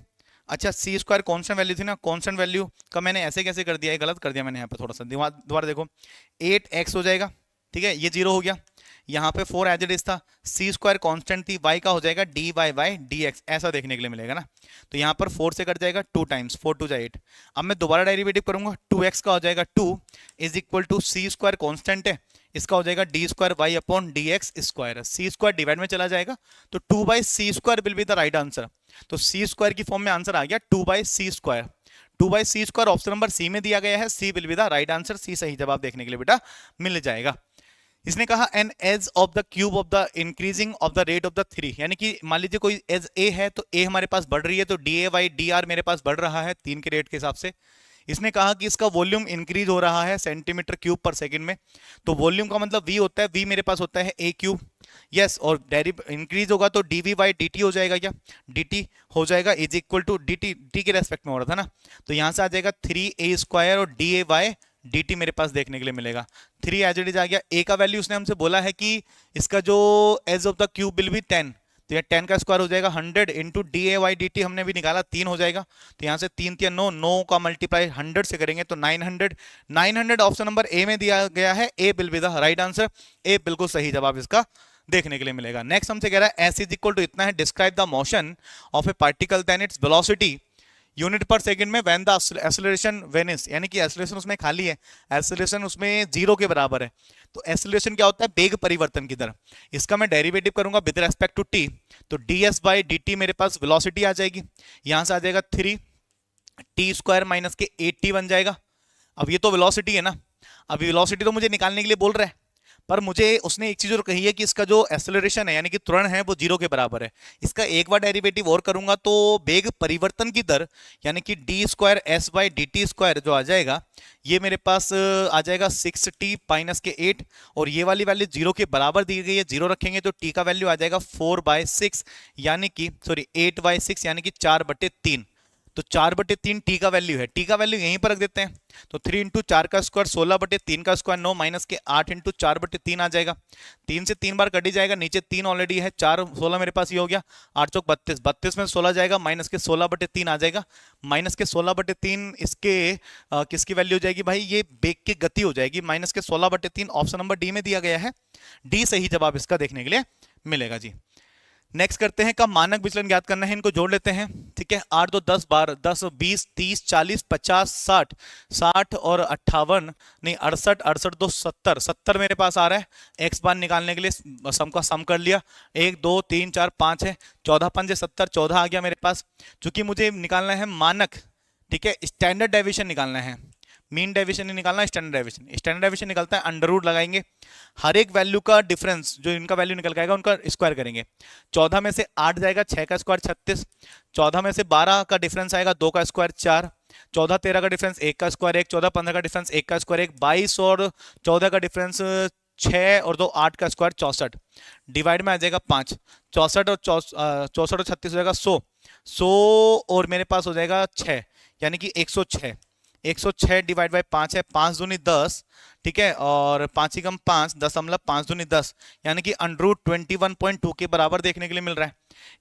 अच्छा सी स्क्वायर कॉन्स्टेंट वैल्यू थी ना, कॉन्स्टेंट वैल्यू का मैंने ऐसे कैसे कर दिया है, गलत कर दिया मैंने यहाँ पे, थोड़ा सा दोबारा देखो, 8x हो जाएगा, ठीक है, ये 0 हो गया, यहाँ पे 4 एज इट इज था, सी स्क्वायर कांस्टेंट थी, y का हो जाएगा d y by d x, ऐसा देखने के लिए मिलेगा ना, तो यहाँ पर 4 से कट जाएगा 2 टाइम्स 4 2 जा 8। अब मैं दोबारा डेरिवेटिव करूंगा, 2x का हो जाएगा 2 is equal to C square constant है, इसका हो जाएगा D square Y upon D X square, C square divide में चला जाएगा तो 2 by C square will be the right answer, तो सी स्क्वायर की फॉर्म में आंसर आ गया 2 by C square, 2 by C square option number C में दिया गया है, C will be the right answer, C सही जवाब देखने के लिए बेटा मिल जाएगा। इसने कहा an edge of the cube of the increasing of the rate of the 3, यानी कि मान लीजिए कोई एज ए है तो ए हमारे पास बढ़ रही है, तो d a y d r मेरे पास बढ़ रहा है 3 के रेट के हिसाब से। इसने कहा कि इसका वॉल्यूम इंक्रीज हो रहा है सेंटीमीटर क्यूब पर सेकंड में, तो वॉल्यूम का मतलब v होता है, v मेरे पास होता है a क्यूब, यस, और इंक्रीज होगा तो dv बाई dt हो जाएगा, क्या dt हो जाएगा is equal to dt, t के रेस्पेक्ट में हो रहा था ना, तो यहां से आ जाएगा 3a स्क्वायर और da बाय dt मेरे पास देखने के लिए मिलेगा, 3 एज इट इज आ गया। a का वैल्यू उसने हमसे बोला है कि इसका जो edge of the cube will be 10, तो ये 10 का स्क्वायर हो जाएगा 100 into d a y d t हमने भी निकाला 3 हो जाएगा, तो यहाँ से 3 3 9, 9 का मल्टीप्लाई 100 से करेंगे तो 900 ऑप्शन नंबर ए में दिया गया है, A will be the right answer, A बिल्कुल सही जवाब इसका देखने के लिए मिलेगा। नेक्स्ट हमसे कह रहा है एस इज इक्वल टू इतना है, describe the motion of a particle then its velocity unit per second में व्हेन द एक्सेलरेशन वेनिस, यानी कि एक्सेलरेशन उसमें खाली है, एक्सेलरेशन उसमें 0 के बराबर है, तो एक्सेलरेशन क्या होता है वेग परिवर्तन की तरह। इसका मैं डेरिवेटिव करूंगा विद रेस्पेक्ट टू टी, तो ds बाई डी टी मेरे पास वेलोसिटी आ जाएगी, यहां से आ जाएगा 3 टी स्क्वायर माइनस के 8t बन जाएगा। अब ये तो वेलोसिटी है ना, अभी वेलोसिटी तो मुझे निकालने के लिए बोल रहा है, पर मुझे उसने एक चीज और कही है कि इसका जो एक्सेलरेशन है यानी कि त्वरण है वो 0 के बराबर है। इसका एक बार डेरिवेटिव और करूंगा तो वेग परिवर्तन की दर यानी कि D square S by D T square जो आ जाएगा ये मेरे पास आ जाएगा 6t माइनस के 8, और ये वाली वैल्यू 0 के बराबर दी गई है, 0 रखेंगे तो t का वैल्यू आ जाएगा 4/6 यानी कि 8/6 यानी कि 4/3। तो 4/3 टी का वैल्यू है, टी का वैल्यू यहीं पर रख देते हैं। तो 3 इंटू 4 का स्क्वायर 16/3 का स्क्वायर 9 माइनस के 8 इंटू 4/3 आ जाएगा। 3 से 3 बार कट ही जाएगा, नीचे 3 ऑलरेडी है, 4 16 मेरे पास ये हो गया, 8 चौक 32, 32 में 16 जाएगा, माइनस के 16/3 आ जाएगा। माइनस के 16/3 इसके किसकी वैल्यू हो जाएगी भाई, ये बेग की गति हो जाएगी। माइनस के 16/3 ऑप्शन नंबर डी में दिया गया है, डी सही जवाब इसका देखने के लिए मिलेगा जी। नेक्स्ट करते हैं, कब मानक विचलन ज्ञात करना है, इनको जोड़ लेते हैं। ठीक है, 8 2 10 12 10 20 30 40 50 60 60 और 58 नहीं 68 68 2 70 70 मेरे पास आ रहा है। एक्स बार निकालने के लिए सम का सम कर लिया, 1 2 3 4 5 है, 14 5 70 14 आ गया मेरे पास। चूंकि मुझे निकालना है मानक, ठीक है, स्टैंडर्ड डेविएशन निकालना है, मीन डेविएशन नहीं निकालना, स्टैंडर्ड डेविएशन। स्टैंडर्ड डेविएशन निकलता है अंडर रूट लगाएंगे, हर एक वैल्यू का डिफरेंस जो इनका वैल्यू निकल आएगा उनका स्क्वायर करेंगे। 14 में से 8 जाएगा, 6 का स्क्वायर 36, 14 में से 12 का डिफरेंस आएगा, 2 का स्क्वायर 4, 14 13 का डिफरेंस 1 का स्क्वायर 1, 14 15 का डिफरेंस 1 का स्क्वायर 1, 22 और 14 का डिफरेंस 6 और 2 8 का स्क्वायर 64, डिवाइड में आ जाएगा 5, 64 और 36 हो जाएगा 100 और मेरे पास हो जाएगा 6 यानी कि 106। 106 डिवाइड बाई 5 है, 5 दूनी 10, ठीक है, और 5 ही कम 5 10.5 दूनी 10 यानी कि अंडर 21.2 के बराबर देखने के लिए मिल रहा है।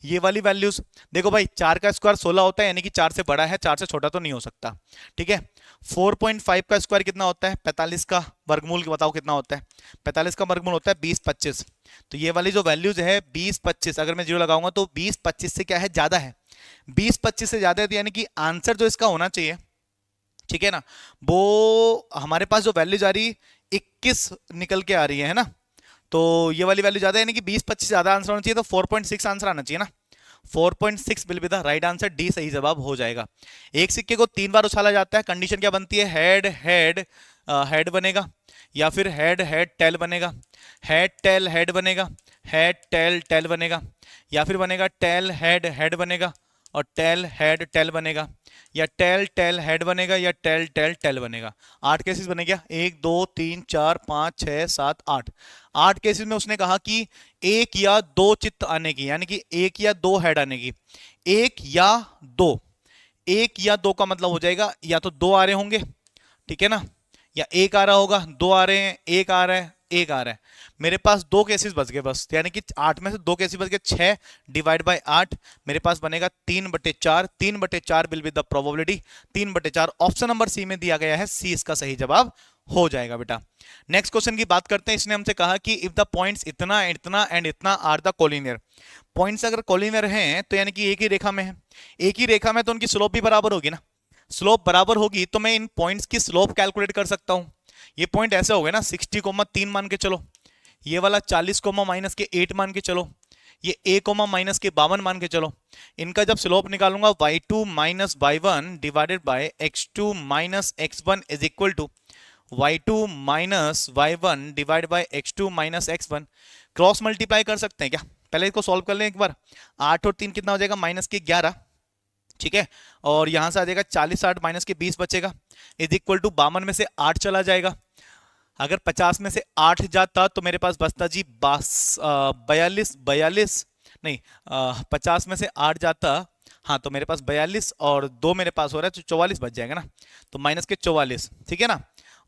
ये वाली वैल्यूज देखो भाई, 4 का स्क्वायर 16 होता है यानी कि 4 से बड़ा है, 4 से छोटा तो नहीं हो सकता। ठीक है, 4.5 का स्क्वायर कितना होता है, 45 का वर्गमूल बताओ कितना होता है, 45 का वर्गमूल होता है 20 25। तो ये वाली जो वैल्यूज है 20 25, अगर मैं 0 लगाऊंगा तो 20 25 से क्या है, ज्यादा है, 20 25 से ज्यादा है, तो यानी कि आंसर जो इसका होना चाहिए, ठीक है ना, वो हमारे पास जो वैल्यू जा रही 21 निकल के आ रही है ना, तो ये वाली वैल्यू ज्यादा है, यानी कि 20 25 ज्यादा आंसर होना चाहिए, तो 4.6 आंसर आना चाहिए ना, 4.6 will be the right answer, D सही जवाब हो जाएगा। एक सिक्के को 3 बार उछाला जाता है, कंडीशन क्या बनती है, हेड हेड हेड बनेगा, या फिर हेड हेड टेल बनेगा, हेड टेल हेड बनेगा, हेड टेल टेल बनेगा, या फिर बनेगा टेल हेड हेड बनेगा और टेल हेड टेल बनेगा, या टेल टेल हेड बनेगा, या टेल टेल टेल बनेगा। 8 केसेस बने क्या, 1 2 3 4 5 6 7 8, 8 केसेस में उसने कहा कि 1 या 2 चित्त आने की, यानी कि 1 या 2 हेड आने की, 1 या 2, 1 या 2 का मतलब हो जाएगा या तो 2 आ रहे होंगे, ठीक है ना, या 1 आ रहा होगा, 2 आ रहे हैं, 1 आ रहा है, 1 आ रहा है, मेरे पास 2 केसेस बच गए बस, यानी कि 8 में से 2 केसेस बच गए, 6 डिवाइड बाय 8 मेरे पास बनेगा 3/4, 3/4 will be the probability, 3/4 option number C में दिया गया है, सी इसका सही जवाब हो जाएगा बेटा। नेक्स्ट क्वेश्चन की बात करते हैं, इसने हमसे कहा कि इफ द पॉइंट्स इतना इतना एंड इतना आर द कोलिनियर, पॉइंट्स अगर कोलिनियर हैं तो यानी कि एक ही रेखा में है, एक ही रेखा में तो उनकी स्लोप भी बराबर होगी ना, स्लोप बराबर होगी तो मैं इन पॉइंट्स की स्लोप कैलकुलेट कर सकता हूं। ये पॉइंट ऐसे हो गए ना, 60,3 मान के चलो, ये वाला 40, माइनस के 8 मान के चलो, ये a, माइनस के 52 मान के चलो, इनका जब स्लोप निकालूंगा y2 minus y1 divided by x2 minus x1 is equal to y2 minus y1 divide by x2 minus x1, cross multiply कर सकते हैं क्या, पहले इसको सॉल्व कर लें एक बार। 8 और 3 कितना हो जाएगा, माइनस के 11, ठीक है, और यहां से आ जाएगा 40 60 माइनस के 20 बचेगा, इज इक्वल टू 52 में से 8 चला जाएगा, अगर 50 में से 8 जाता तो मेरे पास बचता जी 42 नहीं 50 में से 8 जाता, हाँ तो मेरे पास 42 और 2 मेरे पास हो रहा है तो 44 बच जाएगा ना, तो माइनस के 44, ठीक है ना,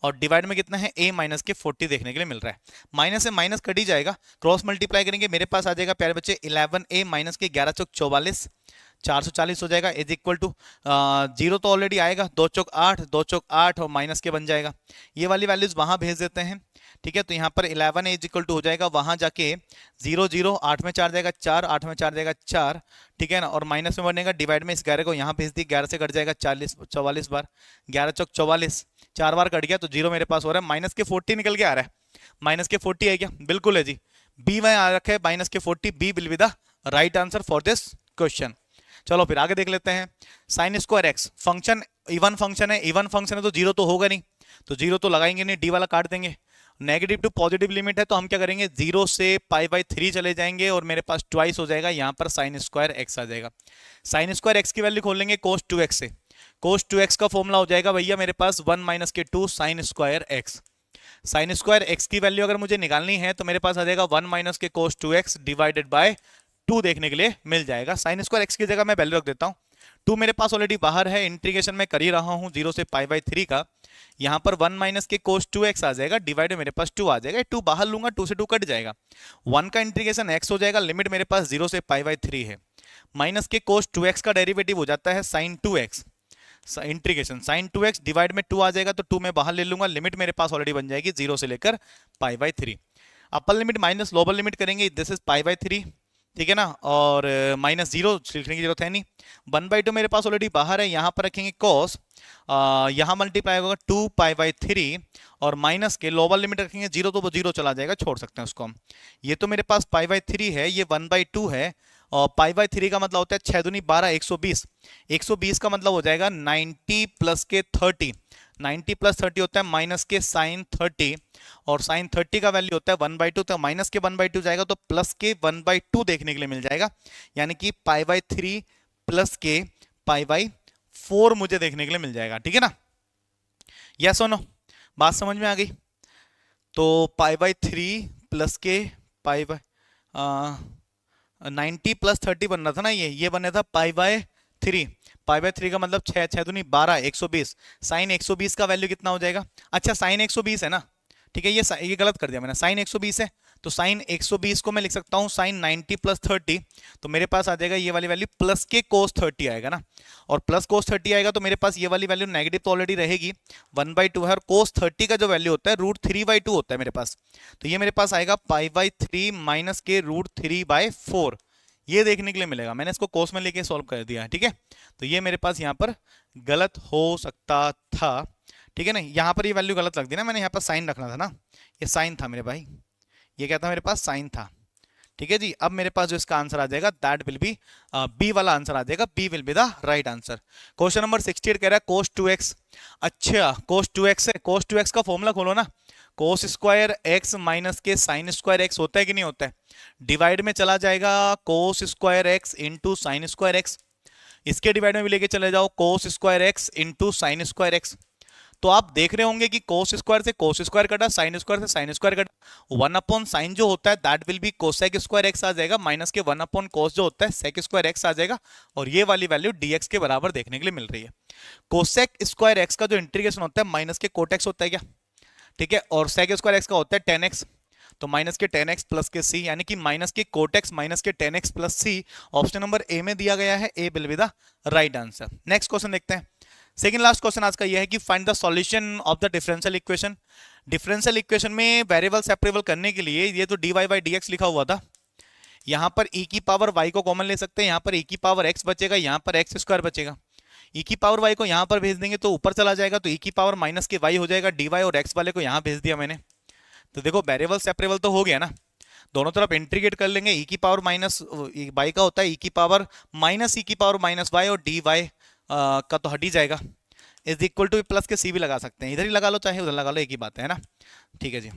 और डिवाइड में कितना है a माइनस के 40 देखने के लिए मिल रहा है, माइनस से माइनस कट ही जाएगा, क्रॉस मल्टीप्लाई करेंगे मेरे पास आ जाएगा प्यारे बच्चे 11a माइनस के 11 चौक 44, 440 हो जाएगा, इज इक्वल टू 0 तो ऑलरेडी आएगा, 2 चौक 8 2 चौक 8 और माइनस के बन जाएगा, ये वाली वैल्यूज वहां भेज देते हैं, ठीक है, तो यहाँ पर 11 इज इक्वल टू हो जाएगा, वहां जाके 0 0 8 में 4 जाएगा 4, 8 में 4 जाएगा 4, ठीक है ना, और माइनस में बनेगा, डिवाइड में इस 11 को यहाँ भेज दी, 11 से कट जाएगा 44 बार, 11 चौक 44, 4 बार कट गया तो 0 मेरे पास हो रहा है, माइनस के 40 निकल के आ रहा है, माइनस के 40 है क्या, बिल्कुल है जी, बी वहां आ रखा है minus k 40, B will be the right answer for this question. चलो फिर आगे देख लेते हैं, sine square x function even function है, इवन फंक्शन है तो 0 तो होगा नहीं, तो 0 तो लगाएंगे नहीं, डी वाला काट देंगे, नेगेटिव टू पॉजिटिव लिमिट है तो हम क्या करेंगे, 0 से π/3 चले जाएंगे और मेरे पास ट्वाइस हो जाएगा, यहाँ पर साइन स्क्वायर एक्स आ जाएगा। साइन स्क्वायर एक्स की वैल्यू खोल लेंगे cos 2x से। cos 2x का फॉर्मूला हो जाएगा भैया मेरे पास 1 - के 2 sign square x. Sign square x की वैल्यू अगर मुझे निकालनी है तो मेरे पास आ जाएगा 1 - के cos 2x डिवाइडेड बाय 2 देखने के लिए मिल जाएगा। साइन स्क्वायर एक्स की जगह मैं वैल्यू रख देता हूँ, 2 मेरे पास ऑलरेडी बाहर है, इंटीग्रेशन में कर ही रहा हूँ 0 से π/3 का। यहाँ पर 1 - के cos 2x आ जाएगा, डिवाइड मेरे पास 2 आ जाएगा, 2 बाहर लूंगा 2 से 2 कट जाएगा, 1 का इंटीग्रेशन x हो जाएगा, लिमिट मेरे पास 0 से π/3 है। माइनस के cos 2x का डेरिवेटिव हो जाता है sin 2x, integration sin 2x divide में 2 आ जाएगा तो 2 मैं बाहर ले लूंगा, लिमिट मेरे पास ऑलरेडी बन जाएगी 0 से लेकर π/3। Upper limit minus lower limit करेंगे, दिस इज π/3, ठीक है ना, और -0 लिखने की जरूरत है नहीं। 1/2 मेरे पास ऑलरेडी बाहर है, यहाँ पर रखेंगे cos, यहाँ मल्टीप्लाई होगा 2π/3 और माइनस के लोअर लिमिट रखेंगे 0 तो वो 0 चला जाएगा, छोड़ सकते हैं उसको हम। ये तो मेरे पास π/3 है, ये 1/2 है और π/3 का मतलब होता है 6 दूनी 12 120, 120 का मतलब हो जाएगा 90 + के 30, 90 + 30 होता है माइनस के साइन 30 और साइन 30 का वैल्यू होता है 1/2, तो माइनस के 1/2 जाएगा तो प्लस के 1/2 देखने के लिए मिल जाएगा, यानी कि π/3 प्लस के π/4 मुझे देखने के लिए मिल जाएगा, ठीक है ना। यस और नो, बात समझ में आ गई। तो π/3 प्लस के 90 + 30 बन रहा था ना, ये बन रहा था π/3, π/3 का मतलब 6 6 दूनी 12 120, साइन 120 का वैल्यू कितना हो जाएगा, अच्छा साइन 120 है ना, ठीक है, ये गलत कर दिया मैंने, साइन 120 है तो साइन 120 को मैं लिख सकता हूँ साइन 90 + 30, तो मेरे पास आ जाएगा ये वाली वैल्यू प्लस के cos 30 आएगा ना, और प्लस cos 30 आएगा तो मेरे पास ये वाली वैल्यू नेगेटिव तो ऑलरेडी रहेगी, 1/2 है और cos 30 का जो वैल्यू होता है √3/2 होता है मेरे पास, तो ये मेरे पास आएगा π/3 माइनस के √3/4, ये देखने के लिए मिलेगा। मैंने इसको कोस में लेके सॉल्व कर दिया है, ठीक है, तो ये मेरे पास यहाँ पर गलत हो सकता था, ठीक है ना, यहाँ पर ये वैल्यू गलत लग दी ना, मैंने यहाँ पर साइन रखना था ना, ये साइन था मेरे भाई, ये क्या था मेरे पास साइन था, ठीक है जी। अब मेरे पास जो इसका आंसर आ जाएगा दैट विल बी बी वाला आंसर आ जाएगा, B will be the right answer. Question number 68 कह रहा है cos 2x, अच्छा cos 2x है, cos 2x का फॉर्मूला खोलो ना, cos स्क्वायर x माइनस के साइन स्क्वायर x होता है कि नहीं होता है, डिवाइड में चला जाएगा cos square x into sine square x, इसके डिवाइड में भी लेके चले जाओ cos square x into sine square x, तो आप देख रहे होंगे कि cos स्क्वायर से cos स्क्वायर कटा, साइन स्क्वायर से साइन स्क्वायर कटा, 1/sin जो होता है that will B cosec square x आ जाएगा, माइनस के 1/cos जो होता है सेक स्क्वायर x आ जाएगा, और ये वाली वैल्यू dx के बराबर देखने के लिए मिल रही है। कोसेक स्क्वायर x का जो इंटीग्रेशन होता है माइनस के कोट x होता है क्या, ठीक है, और सेक स्क्वायर x का होता है 10x, तो माइनस के 10x प्लस के c, यानी कि माइनस के कोट x माइनस के 10x plus c, option number A में दिया गया है, A will be the right answer. Next question देखते हैं, सेकंड लास्ट क्वेश्चन आज का यह है कि find the solution of the differential equation. Differential equation में वेरिएबल सेपरेबल करने के लिए ये तो dy/dx लिखा हुआ था, यहाँ पर e की पावर y को कॉमन ले सकते हैं, यहाँ पर e की पावर x बचेगा, यहाँ पर x स्क्वायर बचेगा, e की पावर y को यहाँ पर भेज देंगे तो ऊपर चला जाएगा, तो e की पावर माइनस के y हो जाएगा dy, और x वाले को यहाँ भेज दिया मैंने, तो देखो वेरिएबल सेपरेबल तो हो गया ना, दोनों तरफ इंटीग्रेट कर लेंगे, e की पावर माइनस y का होता है e की पावर माइनस e की पावर माइनस y, और dy का तो हट ही जाएगा, इज इक्वल टू प्लस के सी भी लगा सकते हैं, इधर ही लगा लो चाहे उधर लगा लो, एक ही बात है ना, ठीक है जी।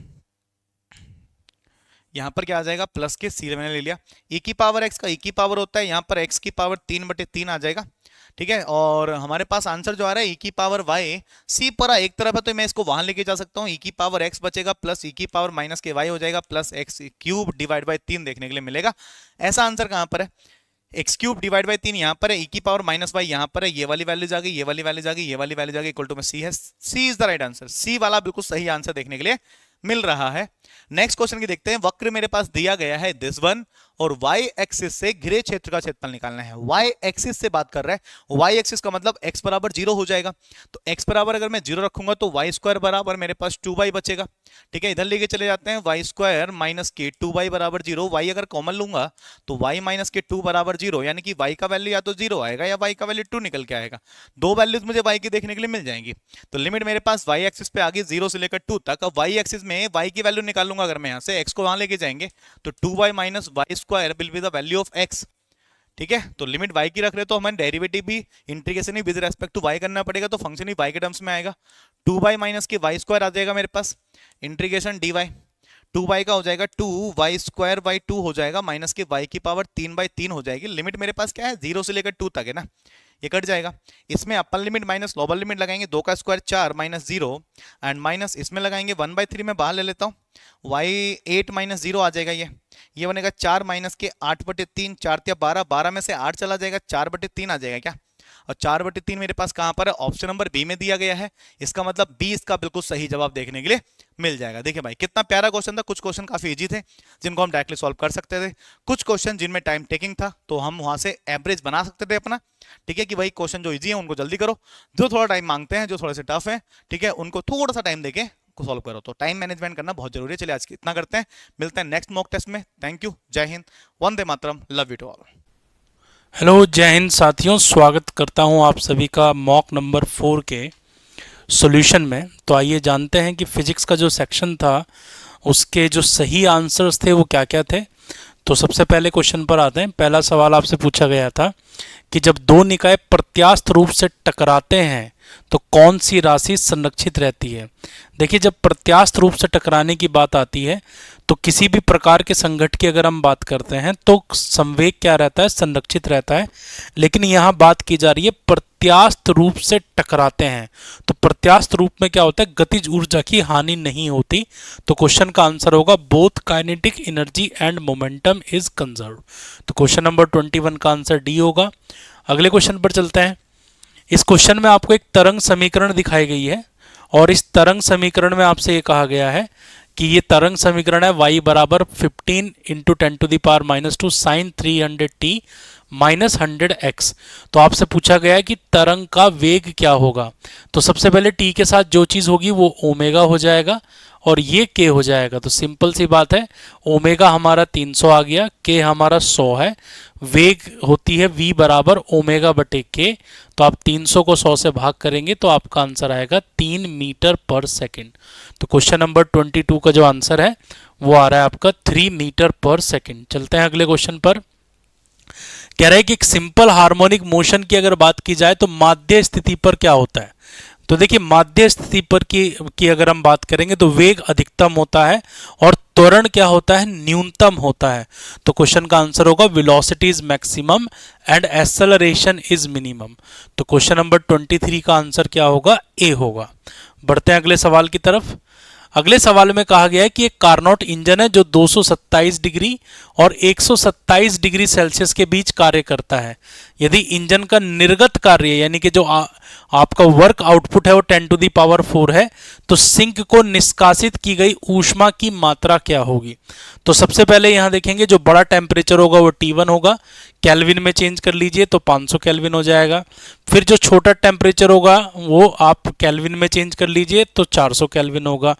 यहाँ पर क्या आ जाएगा प्लस के सी मैंने ले लिया, e की पावर x का e की पावर होता है यहाँ पर x की पावर 3/3 आ जाएगा, ठीक है, और हमारे पास आंसर जो आ रहा है e की पावर y, c पर एक तरफ है तो मैं इसको वहां लेके जा सकता हूँ, e की पावर x बचेगा प्लस e की पावर माइनस के y हो जाएगा प्लस x³ डिवाइड बाई 3 देखने के लिए मिलेगा। ऐसा आंसर कहाँ पर है, x³ डिवाइड बाई 3 यहाँ पर है, e की पावर माइनस y यहाँ पर है, ये वाली वैल्यू जा गई, ये वाली वैल्यू जा गई, ये वाली वैल्यू जा गई, इक्वल टू में c है, c is the right answer, c वाला बिल्कुल सही आंसर देखने के लिए मिल रहा है। नेक्स्ट क्वेश्चन की देखते हैं, वक्र मेरे पास दिया गया है दिस वन, और y एक्सिस से घिरे क्षेत्र का क्षेत्रफल निकालना है। y एक्सिस से बात कर रहा है, y एक्सिस का मतलब x बराबर 0 हो जाएगा, तो x बराबर अगर मैं 0 रखूंगा तो y स्क्वायर बराबर मेरे पास 2y बचेगा, ठीक है, इधर लेके चले जाते हैं, y स्क्वायर माइनस के 2y बराबर 0, y अगर कॉमन लूंगा तो y माइनस के 2 बराबर 0, यानी कि y का वैल्यू या तो 0 आएगा या y का वैल्यू 2 निकल के आएगा, दो वैल्यूज मुझे y की देखने के लिए मिल जाएंगी, तो लिमिट मेरे पास y एक्सिस पे आ गई 0 से लेकर 2 तक। अब y एक्सिस में y की वैल्यू निकालूंगा, अगर मैं यहाँ से x को वहां लेके जाएंगे तो 2y minus y square will be the value of x, ठीक है, तो लिमिट y की रख रहे तो हमें डेरिवेटिव भी इंटीग्रेशन भी विद रेस्पेक्ट टू y करना पड़ेगा, तो फंक्शन भी y के टर्म्स में आएगा। 2y माइनस के वाई स्क्वायर आ जाएगा मेरे पास, इंटीग्रेशन dy 2y का हो जाएगा 2y स्क्वायर बाई 2 हो जाएगा, माइनस के y की पावर 3/3 हो जाएगी। लिमिट मेरे पास क्या है, 0 से लेकर 2 तक है ना, ये कट जाएगा। इसमें अपर लिमिट माइनस लोअर लिमिट लगाएंगे, 2 का स्क्वायर 4 माइनस 0 एंड माइनस इसमें लगाएंगे 1/3 में बाहर ले लेता हूँ, y 8 माइनस 0 आ जाएगा। ये बनेगा 4 माइनस के 8/3, 4 या 12, 12 में से 8 चला जाएगा, 4/3 आ जाएगा क्या, और 4/3 मेरे पास कहां पर है, ऑप्शन नंबर बी में दिया गया है। इसका मतलब बी इसका बिल्कुल सही जवाब देखने के लिए मिल जाएगा। देखिए भाई कितना प्यारा क्वेश्चन था, कुछ क्वेश्चन काफी इजी थे जिनको हम डायरेक्टली सॉल्व कर सकते थे, कुछ क्वेश्चन जिनमें टाइम टेकिंग था तो हम वहां से एवरेज बना सकते थे अपना। ठीक है कि भाई क्वेश्चन जो इजी है उनको जल्दी करो, जो थोड़ा टाइम मांगते हैं, जो थोड़े से टफ है, ठीक है, उनको थोड़ा सा टाइम देके को सॉल्व करो। तो टाइम मैनेजमेंट करना बहुत जरूरी है। चलिए आज इतना करते हैं, मिलते हैं नेक्स्ट मॉक टेस्ट में। थैंक यू, जय हिंद, वंदे मातरम, love you to all. Hello जय हिंद साथियों, स्वागत करता हूं आप सभी का मॉक नंबर 4 के सॉल्यूशन में। तो आइए जानते हैं कि फिजिक्स का जो सेक्शन था उसके जो सही आंसर्स थे वो क्या क्या थे। तो सबसे पहले क्वेश्चन पर आते हैं। पहला सवाल आपसे पूछा गया था कि जब दो निकाय प्रत्यास्थ रूप से टकराते हैं तो कौन सी राशि संरक्षित रहती है। देखिए जब प्रत्यास्थ रूप से टकराने की बात आती है तो किसी भी प्रकार के संघट की अगर हम बात करते हैं तो संवेग क्या रहता है, संरक्षित रहता है। लेकिन यहाँ बात की जा रही है प्रत्यास्थ रूप से टकराते हैं, तो प्रत्यास्थ रूप में क्या होता है, गतिज ऊर्जा की हानि नहीं होती। तो क्वेश्चन का आंसर होगा both kinetic energy and momentum is conserve. तो क्वेश्चन नंबर 21 का आंसर डी होगा। अगले क्वेश्चन पर चलते हैं। इस क्वेश्चन में आपको एक तरंग समीकरण दिखाई गई है और इस तरंग समीकरण में आपसे ये कहा गया है कि ये तरंग समीकरण है y बराबर 15 into 10⁻⁻2 sign 300t minus 100x। तो आपसे पूछा गया है कि तरंग का वेग क्या होगा। तो सबसे पहले t के साथ जो चीज़ होगी वो ओमेगा हो जाएगा और ये k हो जाएगा। तो सिंपल सी बात है, ओमेगा हमारा 300 आ गया, k हमारा 100 है, वेग होती है v बराबर ओमेगा बटे k। तो आप 300 को 100 से भाग करेंगे तो आपका आंसर आएगा 3 मीटर पर सेकंड। तो क्वेश्चन नंबर 22 का जो आंसर है वो आ रहा है आपका 3 मीटर पर सेकंड। चलते हैं अगले क्वेश्चन पर। कह रहा है कि एक सिंपल हार्मोनिक मोशन की अगर बात की जाए तो माध्य स्थिति पर क्या होता है। तो देखिए माध्य स्थिति पर की अगर हम बात करेंगे तो वेग अधिकतम होता है और त्वरण क्या होता है, न्यूनतम होता है। तो क्वेश्चन का आंसर होगा velocity is maximum and acceleration is minimum. तो क्वेश्चन नंबर 23 का आंसर क्या होगा, ए होगा। बढ़ते हैं अगले सवाल की तरफ। अगले सवाल में कहा गया है कि एक कार्नोट इंजन है जो 227 डिग्री और 127 डिग्री सेल्सियस के बीच कार्य करता है। यदि इंजन का निर्गत कार्य यानी कि जो आपका वर्क आउटपुट है वो 10⁴ है तो सिंक को निष्कासित की गई ऊष्मा की मात्रा क्या होगी। तो सबसे पहले यहां देखेंगे जो बड़ा टेम्परेचर होगा वो T1 होगा, केल्विन में चेंज कर लीजिए तो 500 केल्विन हो जाएगा। फिर जो छोटा टेम्परेचर होगा वो आप केल्विन में चेंज कर लीजिए तो 400 केल्विन होगा।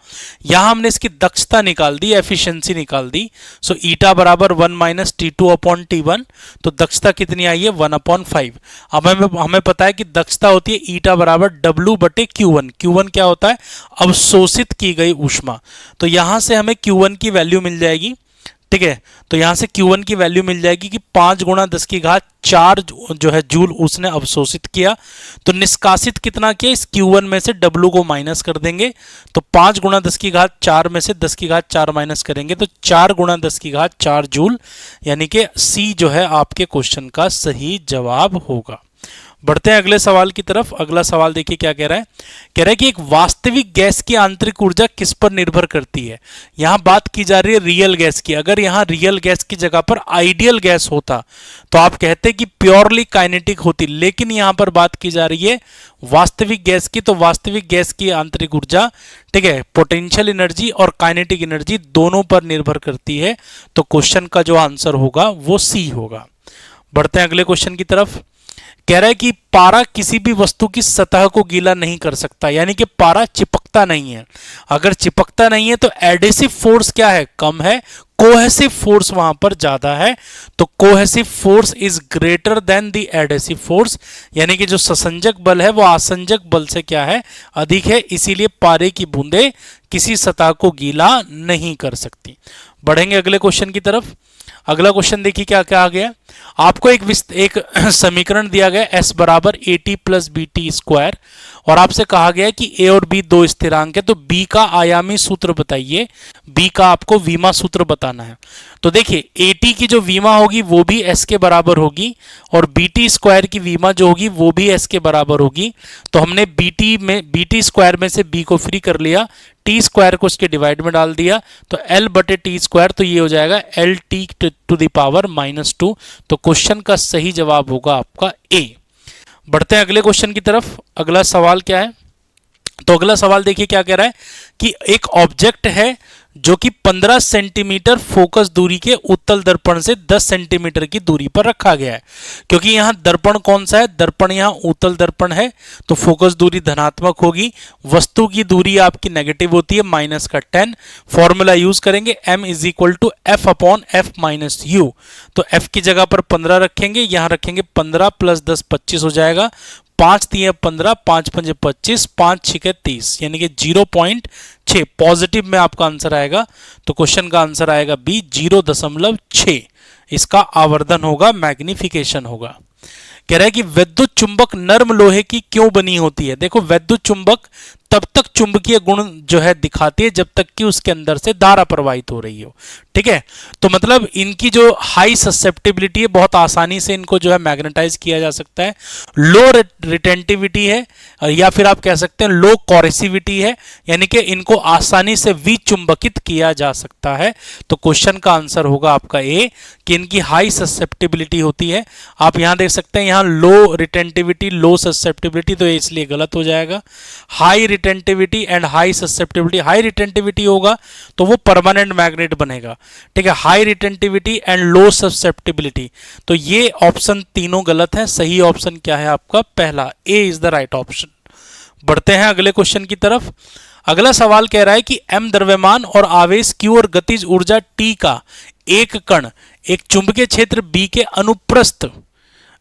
यहां हमने इसकी दक्षता निकाल दी, एफिशिएंसी निकाल दी। सो ईटा बराबर 1 - T2/T1। तो दक्षता कितनी आई है, 1/5। अब हमें पता है कि दक्षता होती है ईटा बराबर W/Q1। Q1 क्या होता है, अवशोषित की गई ऊष्मा। तो यहां से हमें Q1 की वैल्यू मिल जाएगी। ठीक है, तो यहां से Q1 की वैल्यू मिल जाएगी कि 5 × 10⁴ जो है जूल उसने अवशोषित किया। तो निष्कासित कितना किया, इस Q1 में से W को माइनस कर देंगे तो 5 × 10⁴ में से 10⁴ माइनस करेंगे तो 4 × 10⁴ जूल, यानी कि C जो है आपके क्वेश्चन का सही जवाब होगा। बढ़ते हैं अगले सवाल की तरफ। अगला सवाल देखिए क्या कह रहा है। कह रहा है कि एक वास्तविक गैस की आंतरिक ऊर्जा किस पर निर्भर करती है। यहां बात की जा रही है रियल गैस की। अगर यहां रियल गैस की जगह पर आइडियल गैस होता तो आप कहते कि प्योरली काइनेटिक होती, लेकिन यहां पर बात की जा रही है वास्तविक गैस की। तो वास्तविक गैस की आंतरिक ऊर्जा, ठीक है, पोटेंशियल एनर्जी और काइनेटिक एनर्जी दोनों पर निर्भर करती है। तो क्वेश्चन का जो आंसर होगा वो सी होगा। बढ़ते हैं अगले क्वेश्चन की तरफ। कह रहा है कि पारा किसी भी वस्तु की सतह को गीला नहीं कर सकता, यानी कि पारा चिपकता नहीं है। अगर चिपकता नहीं है तो एडेसिव फोर्स क्या है, कम है, कोहेसिव फोर्स वहां पर ज्यादा है। तो cohesive force is greater than the adhesive force, यानी कि जो ससंजक बल है वो आसंजक बल से क्या है, अधिक है। इसीलिए पारे की बूंदें किसी सतह को गीला नहीं कर सकती। बढ़ेंगे अगले क्वेश्चन की तरफ। अगला क्वेश्चन देखिए क्या क्या आ गया। आपको एक समीकरण दिया गया s बराबर AT प्लस BT स्क्वायर और आपसे कहा गया है कि a और b दो स्थिरांक है, तो b का आयामी सूत्र बताइए, b का आपको विमा सूत्र बताना है। तो देखिए AT की जो विमा होगी वो भी s के बराबर होगी और BT स्क्वायर की विमा जो होगी वो भी s के बराबर होगी। तो हमने BT स्क्वायर में से b को फ्री कर लिया, टी स्क्वायर को उसके डिवाइड में डाल दिया, तो L बटे टी स्क्वायर, तो ये हो जाएगा LT टू द पावर -2। तो क्वेश्चन का सही जवाब होगा आपका A। बढ़ते हैं अगले क्वेश्चन की तरफ। अगला सवाल क्या है? तो अगला सवाल देखिए क्या कह रहा है कि एक ऑब्जेक्ट है जो कि 15 सेंटीमीटर फोकस दूरी के उत्तल दर्पण से 10 सेंटीमीटर की दूरी पर रखा गया है। क्योंकि यहां दर्पण कौन सा है? दर्पण यहां उत्तल दर्पण है, तो फोकस दूरी धनात्मक होगी। वस्तु की दूरी आपकी नेगेटिव होती है, -10। फॉर्मूला यूज करेंगे m = f/f-u। तो f की जगह पर 15 रखेंगे, यहां रखेंगे 15 + 10 25 हो जाएगा। 5 3 15, 5 5 25, 5 6 30, यानी कि 0.6 पॉजिटिव में आपका आंसर आएगा। तो क्वेश्चन का आंसर आएगा बी 0.6। इसका आवर्धन होगा, मैग्निफिकेशन होगा। कह रहा है कि विद्युत चुंबक नर्म लोहे की क्यों बनी होती है? देखो विद्युत चुंबक तब तक चुंबकीय गुण जो है दिखाती है जब तक कि उसके अंदर से धारा प्रवाहित हो रही हो। ठीक है, तो मतलब इनकी जो हाई ससेप्टिबिलिटी है, बहुत आसानी से इनको जो है मैग्नेटाइज किया जा सकता है। लो रिटेंटिविटी है, या फिर आप कह सकते हैं लो कॉरेसिविटी है, यानी कि इनको आसानी से विचुंबकित किया जा सकता है। तो क्वेश्चन का आंसर होगा आपका ए कि इनकी हाई ससेप्टिबिलिटी होती है। आप यहां देख सकते हैं, यहां लो रिटेंटिविटी लो ससेप्टिबिलिटी, तो ये इसलिए गलत हो जाएगा। High retentivity and high susceptibility, high retentivity होगा तो वो परमानेंट मैग्नेट बनेगा। ठीक है, high retentivity and low susceptibility, तो ये ऑप्शन तीनों गलत है। सही ऑप्शन क्या है आपका? पहला, ए इज द राइट ऑप्शन। बढ़ते हैं अगले क्वेश्चन की तरफ। अगला सवाल कह रहा है कि m द्रव्यमान और आवेश q और गतिज ऊर्जा t का एक कण एक चुंबकीय क्षेत्र b के अनुप्रस्थ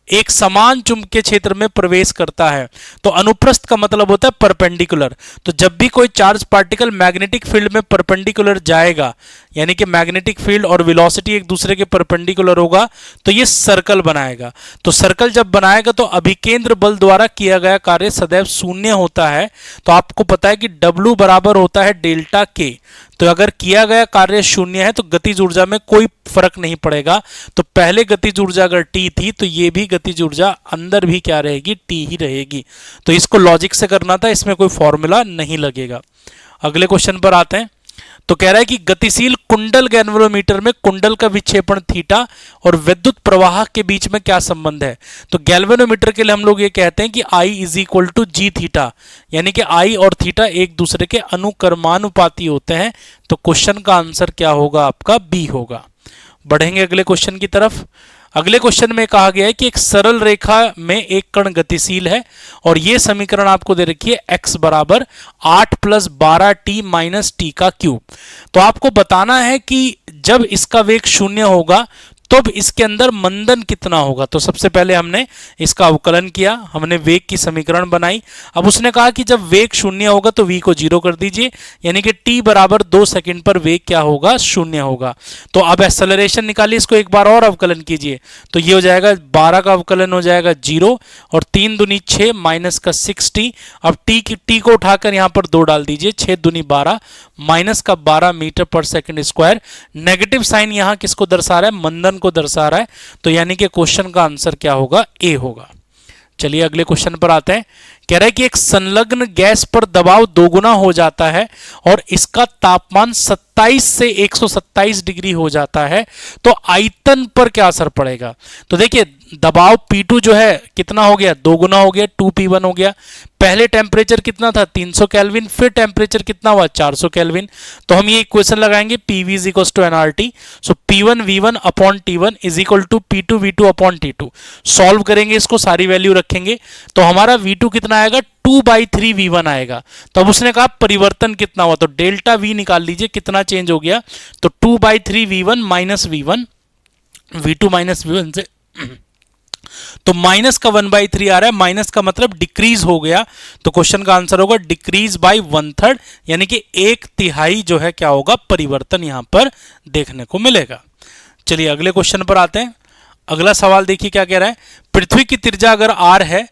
एक समान चुंबकीय क्षेत्र में प्रवेश करता है। तो अनुप्रस्थ का मतलब होता है परपेंडिकुलर। तो जब भी कोई चार्ज पार्टिकल मैग्नेटिक फील्ड में परपेंडिकुलर जाएगा, यानी कि मैग्नेटिक फील्ड और वेलोसिटी एक दूसरे के परपेंडिकुलर होगा, तो ये सर्कल बनाएगा। तो सर्कल जब बनाएगा तो अभिकेंद्र बल द्वारा किया गया कार्य सदैव शून्य होता है। तो आपको पता है कि W बराबर होता है डेल्टा K। तो अगर किया गया कार्य शून्य है तो गतिज ऊर्जा में कोई फर्क नहीं पड़ेगा। तो पहले गतिज ऊर्जा अगर T थी तो ये भी गतिज ऊर्जा अंदर भी क्या रहेगी? T ही रहेगी। तो इसको लॉजिक से करना था, इसमें कोई फॉर्मूला नहीं लगेगा। अगले क्वेश्चन पर आते हैं। तो कह रहा है कि गतिशील कुंडल गैल्वेनोमीटर में कुंडल का विक्षेपण थीटा और विद्युत प्रवाह के बीच में क्या संबंध है? तो गैल्वेनोमीटर के लिए हम लोग ये कहते हैं कि I = G थीटा, यानी कि I और थीटा एक दूसरे के अनुक्रमानुपाती होते हैं। तो क्वेश्चन का आंसर क्या होगा आपका? बी होगा। बढ़ेंगे अगले क्वेश्चन की तरफ। अगले क्वेश्चन में कहा गया है कि एक सरल रेखा में एक कण गतिशील है और यह समीकरण आपको दे रखी है x बराबर 8 + 12t - t का क्यूब। तो आपको बताना है कि जब इसका वेग शून्य होगा तब इसके अंदर मंदन कितना होगा। तो सबसे पहले हमने इसका अवकलन किया, हमने वेग की समीकरण बनाई। अब उसने कहा कि जब वेग शून्य होगा तो v को 0 कर दीजिए, यानी कि t बराबर 2 सेकंड पर वेग क्या होगा? शून्य होगा। तो अब एक्सेलरेशन निकालिए, इसको एक बार और अवकलन कीजिए। तो ये हो जाएगा 12 का अवकलन हो जाएगा 0 और 3 दूनी 6 माइनस का 6t। अब t को उठाकर यहां पर 2 डाल दीजिए, 6 दूनी 12 माइनस का 12 मीटर/सेकंड²। नेगेटिव साइन यहां किसको दर्शा रहा है? मंदन को दर्शा रहा है। तो यानी कि क्वेश्चन का आंसर क्या होगा? ए होगा। चलिए अगले क्वेश्चन पर आते हैं। कह रहा है कि एक संलग्न गैस पर दबाव दोगुना हो जाता है और इसका तापमान 27 से 127 डिग्री हो जाता है, तो आयतन पर क्या असर पड़ेगा? तो देखिए दबाव P2 जो है कितना हो गया? दोगुना हो गया, 2P1 हो गया। पहले टेम्परेचर कितना था? 300 केल्विन, फिर टेम्परेचर कितना हुआ? 400 केल्विन। तो हम ये इक्वेशन लगाएंगे PV = nRT। सो P1 V1/T1 = P2 V2/T2। Solve करेंगे इसको, सारी वैल्यू रखेंगे तो हमारा V2 कितना आएगा? 2/3 V1 आएगा। तो अब उसने कहा परिवर्तन कितना हुआ, तो डेल्टा V निकाल लीजिए कितना चेंज हो गया। तो 2/3 V1 - V1, V2 - V1 से तो माइनस का 1/3 आ रहा है, माइनस का मतलब डिक्रीज हो गया। तो क्वेश्चन का आंसर होगा डिक्रीज बाय 1/3, यानी कि 1/3 जो है क्या होगा? परिवर्तन यहां पर देखने को मिलेगा। चलिए अगले क्वेश्चन पर आते हैं। अगला सवाल देखिए क्या कह रहा है। पृथ्वी की त्रिज्या अगर r है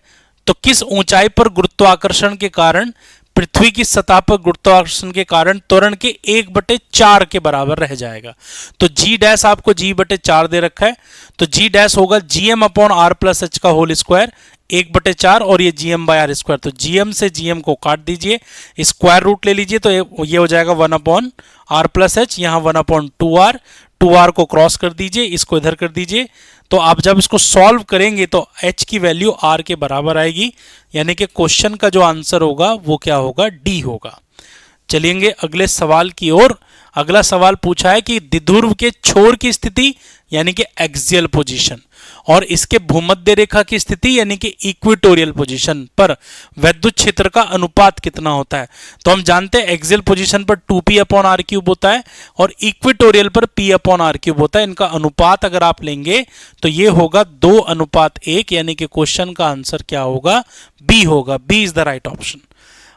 तो किस ऊंचाई पर गुरुत्वाकर्षण के कारण पृथ्वी की सतह पर गुरुत्वाकर्षण के कारण त्वरण के 1/4 के बराबर रह जाएगा। तो g डैश आपको g/4 दे रखा है, तो g डैश होगा gm/r+h का होल स्क्वायर 1/4 और ये gm/r²। तो gm से gm को काट दीजिए, स्क्वायर रूट ले लीजिए, तो ये हो जाएगा 1/r+h, यहाँ 1/2r, 2r को क्रॉस कर दीजिए, इसको इधर कर दीजिए। तो आप जब इसको सॉल्व करेंगे तो h की वैल्यू r के बराबर आएगी, यानी कि क्वेश्चन का जो आंसर होगा वो क्या होगा, डी होगा। चलिए अगले सवाल की ओर। अगला सवाल पूछा है कि द्विध्रुव के छोर की स्थिति यानी कि एक्सियल पोजीशन और इसके भूमध्य रेखा की स्थिति यानी कि इक्वेटोरियल पोजीशन पर वैद्युत क्षेत्र का अनुपात कितना होता है। तो हम जानते हैं एक्सियल पोजीशन पर 2p/r³ होता है और इक्वेटोरियल पर p/r³ होता है। इनका अनुपात अगर आप लेंगे तो ये होगा 2:1, यानी कि क्वेश्चन का आंसर क्या होगा, बी होगा। B is the right option.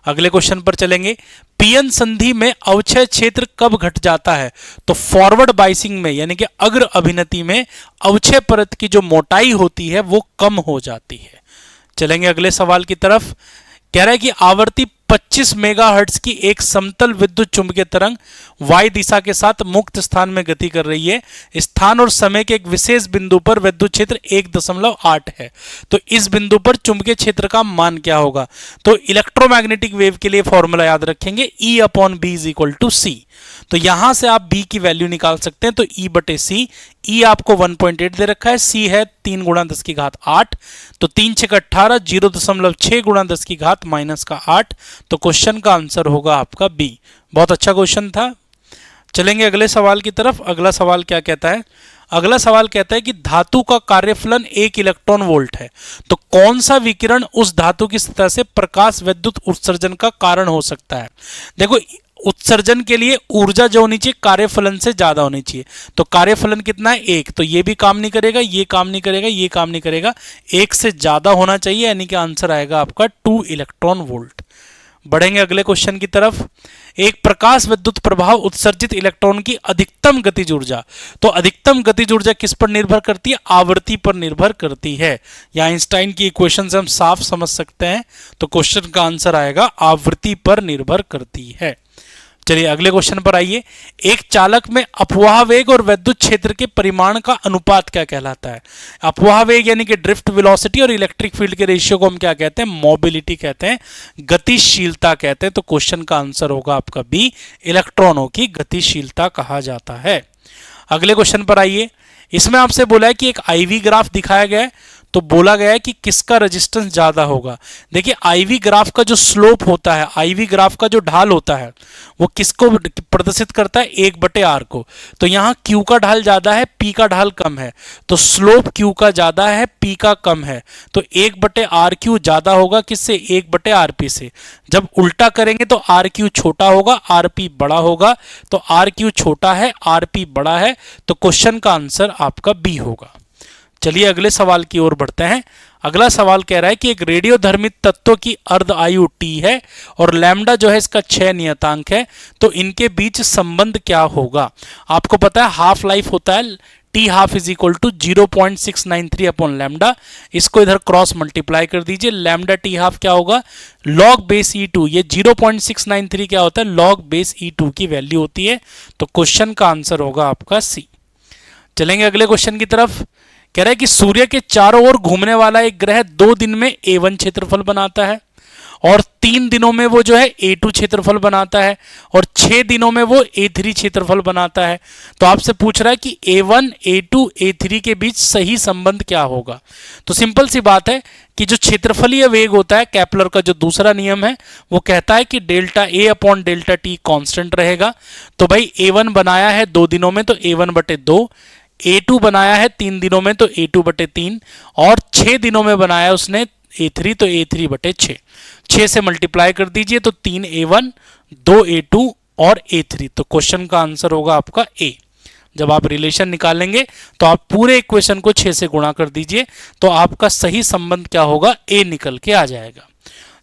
अगले क्वेश्चन पर चलेंगे। पीएन संधि में अवक्षय क्षेत्र कब घट जाता है। तो फॉरवर्ड बाइसिंग में यानी कि अग्र अभिनति में अवक्षय परत की जो मोटाई होती है वो कम हो जाती है। चलेंगे अगले सवाल की तरफ। कह रहा है कि आवर्ती 25 मेगाहर्ट्ज की एक समतल विद्युत चुंबकीय तरंग y दिशा के साथ मुक्त स्थान में गति कर रही है। स्थान और समय के एक विशेष बिंदु पर विद्युत क्षेत्र 1.8 है। तो इस बिंदु पर चुंबकीय क्षेत्र का मान क्या होगा। तो इलेक्ट्रोमैग्नेटिक वेव के लिए फॉर्मूला याद रखेंगे, E/B = C। तो यहां से आप B की वैल्यू निकाल सकते हैं। तो E/C, E आपको 1.8 दे रखा है, C है 3 × 10⁸। तो 3 × 6 = 18, 0.6 × 10⁻⁻8। तो क्वेश्चन का आंसर होगा आपका बी। बहुत अच्छा क्वेश्चन था। चलेंगे अगले सवाल की तरफ। अगला सवाल क्या कहता है। अगला सवाल कहता है कि धातु का कार्यफलन 1 इलेक्ट्रॉन वोल्ट है, तो कौन सा विकिरण उस धातु की सतह से प्रकाश विद्युत उत्सर्जन का कारण हो सकता है। देखो, उत्सर्जन के लिए ऊर्जा जो होनी चाहिए कार्यफलन से ज्यादा होनी चाहिए। तो कार्यफलन कितना है, 1। तो ये भी काम नहीं करेगा, ये काम नहीं करेगा, ये काम नहीं करेगा, 1 से ज्यादा होना चाहिए, यानी कि आंसर आएगा आपका 2 इलेक्ट्रॉन वोल्ट। बढ़ेंगे अगले क्वेश्चन की तरफ। एक प्रकाश विद्युत प्रभाव उत्सर्जित इलेक्ट्रॉन की अधिकतम गतिज ऊर्जा। तो अधिकतम गतिज ऊर्जा किस पर निर्भर करती है, आवृत्ति पर निर्भर करती है। या आइंस्टाइन की इक्वेशन से हम साफ समझ सकते हैं। तो क्वेश्चन का आंसर आएगा आवृत्ति पर निर्भर करती है। चलिए अगले क्वेश्चन पर आइए। एक चालक में अपवाह वेग और विद्युत क्षेत्र के परिमाण का अनुपात क्या कहलाता है। अपवाह वेग यानी कि ड्रिफ्ट वेलोसिटी और इलेक्ट्रिक फील्ड के रेशियो को हम क्या कहते हैं, मोबिलिटी कहते हैं, गतिशीलता कहते हैं। तो क्वेश्चन का आंसर होगा आपका बी, इलेक्ट्रॉनों की गतिशीलता कहा जाता है। अगले क्वेश्चन पर आइए। इसमें आपसे बोला है कि एक IV ग्राफ दिखाया गया है, तो बोला गया है कि किसका रेजिस्टेंस ज्यादा होगा। देखिए IV ग्राफ का जो स्लोप होता है, IV ग्राफ का जो ढाल होता है वो किसको प्रदर्शित करता है, 1/r को। तो यहाँ Q का ढाल ज्यादा है, P का ढाल कम है, तो स्लोप Q का ज्यादा है, P का कम है। तो 1/RQ ज्यादा होगा किससे, 1/RP से। जब उल्टा करेंगे तो RQ छोटा होगा, RP बड़ा होगा। तो RQ छोटा है, RP बड़ा है। तो क्वेश्चन का आंसर आपका बी होगा। चलिए अगले सवाल की ओर बढ़ते हैं। अगला सवाल कह रहा है कि एक रेडियोधर्मी तत्व की अर्ध आयु T है और लैम्डा जो है इसका 6 नियतांक है, तो इनके बीच संबंध क्या होगा। आपको पता है हाफ लाइफ होता है T½ = 0.693/λ। इसको इधर क्रॉस मल्टीप्लाई कर दीजिए, लैम्डा T½ क्या होगा, log बेस E2। ये 0.693 क्या होता है, log बेस E2 की वैल्यू होती है। तो क्वेश्चन का आंसर होगा आपका सी। चलेंगे अगले क्वेश्चन की तरफ। कह रहा है कि सूर्य के चारों ओर घूमने वाला एक ग्रह 2 दिन में A1 क्षेत्रफल बनाता है और 3 दिनों में वो जो है A2 क्षेत्रफल बनाता है और 6 दिनों में वो A3 क्षेत्रफल बनाता है। तो आपसे पूछ रहा है कि A1, A2, A3 के बीच सही संबंध क्या होगा। तो सिंपल सी बात है कि जो क्षेत्रफलीय वेग होता है, केपलर का जो दूसरा नियम है, वो कहता है कि डेल्टा A/डेल्टा T कांस्टेंट रहेगा। तो भाई A1 बनाया है 2 दिनों में तो A1/2, A2 बनाया है 3 दिनों में तो A2/3 और 6 दिनों में बनाया उसने A3 तो A3/6। 6 से मल्टीप्लाई कर दीजिए तो 3 A1, 2 A2 और A3। तो क्वेश्चन का आंसर होगा आपका A। जब आप रिलेशन निकालेंगे तो आप पूरे इक्वेशन को 6 से गुणा कर दीजिए तो आपका सही संबंध क्या होगा, A निकल के आ जाएगा।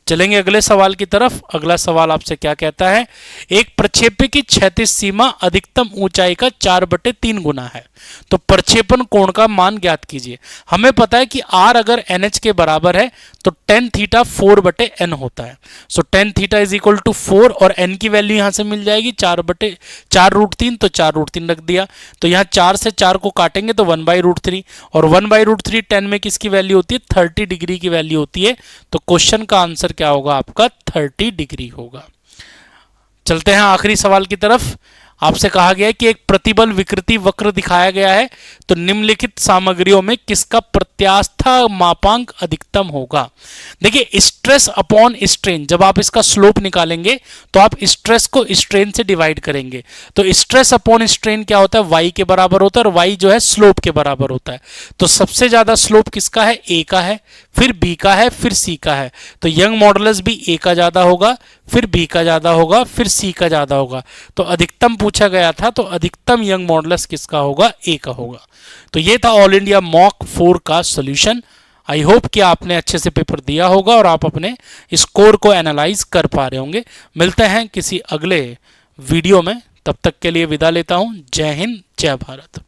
चलेंगे अगले सवाल की तरफ। अगला सवाल आपसे क्या कहता है, एक प्रक्षेप्य की क्षैतिज सीमा अधिकतम ऊंचाई का 4/3 गुना है, तो प्रक्षेपण कोण का मान ज्ञात कीजिए। हमें पता है कि r अगर NH के बराबर है तो tan थीटा 4/n होता है। So tan theta is equal to 4 और n की वैल्यू यहां से मिल जाएगी 4/4√3, तो 4√3 रख दिया। तो यहाँ 4 से 4 को काटेंगे तो 1/√3, और 1/√3 tan में किसकी वैल्यू होती है, 30 डिग्री की वैल्यू होती है। तो क्वेश्चन का आंसर क्या होगा आपका, 30 डिग्री होगा। चलते हैं आखिरी सवाल की तरफ। आपसे कहा गया है कि एक प्रतिबल विकृति वक्र दिखाया गया है, तो निम्नलिखित सामग्रियों में किसका प्रत्यास्थ मापांक अधिकतम होगा। देखिए स्ट्रेस अपॉन स्ट्रेन, जब आप इसका स्लोप निकालेंगे तो आप स्ट्रेस को स्ट्रेन से डिवाइड करेंगे। तो स्ट्रेस अपॉन स्ट्रेन क्या होता है, y के बराबर होता है, और y जो है स्लोप के बराबर होता है। तो सबसे ज्यादा स्लोप किसका है, a का है, फिर b का है, फिर c का है। तो यंग मॉडुलस भी a का ज्यादा होगा, फिर b का ज्यादा होगा, फिर c का ज्यादा होगा। तो अधिकतम पूछा गया था, तो अधिकतम यंग मॉडुलस किसका होगा, a का होगा। तो ये था ऑल इंडिया मॉक 4 का सॉल्यूशन। आई होप कि आपने अच्छे से पेपर दिया होगा और आप अपने स्कोर को एनालाइज कर पा रहे होंगे। मिलते हैं किसी अगले वीडियो में, तब तक के लिए विदा लेता हूं। जय हिंद, जय भारत।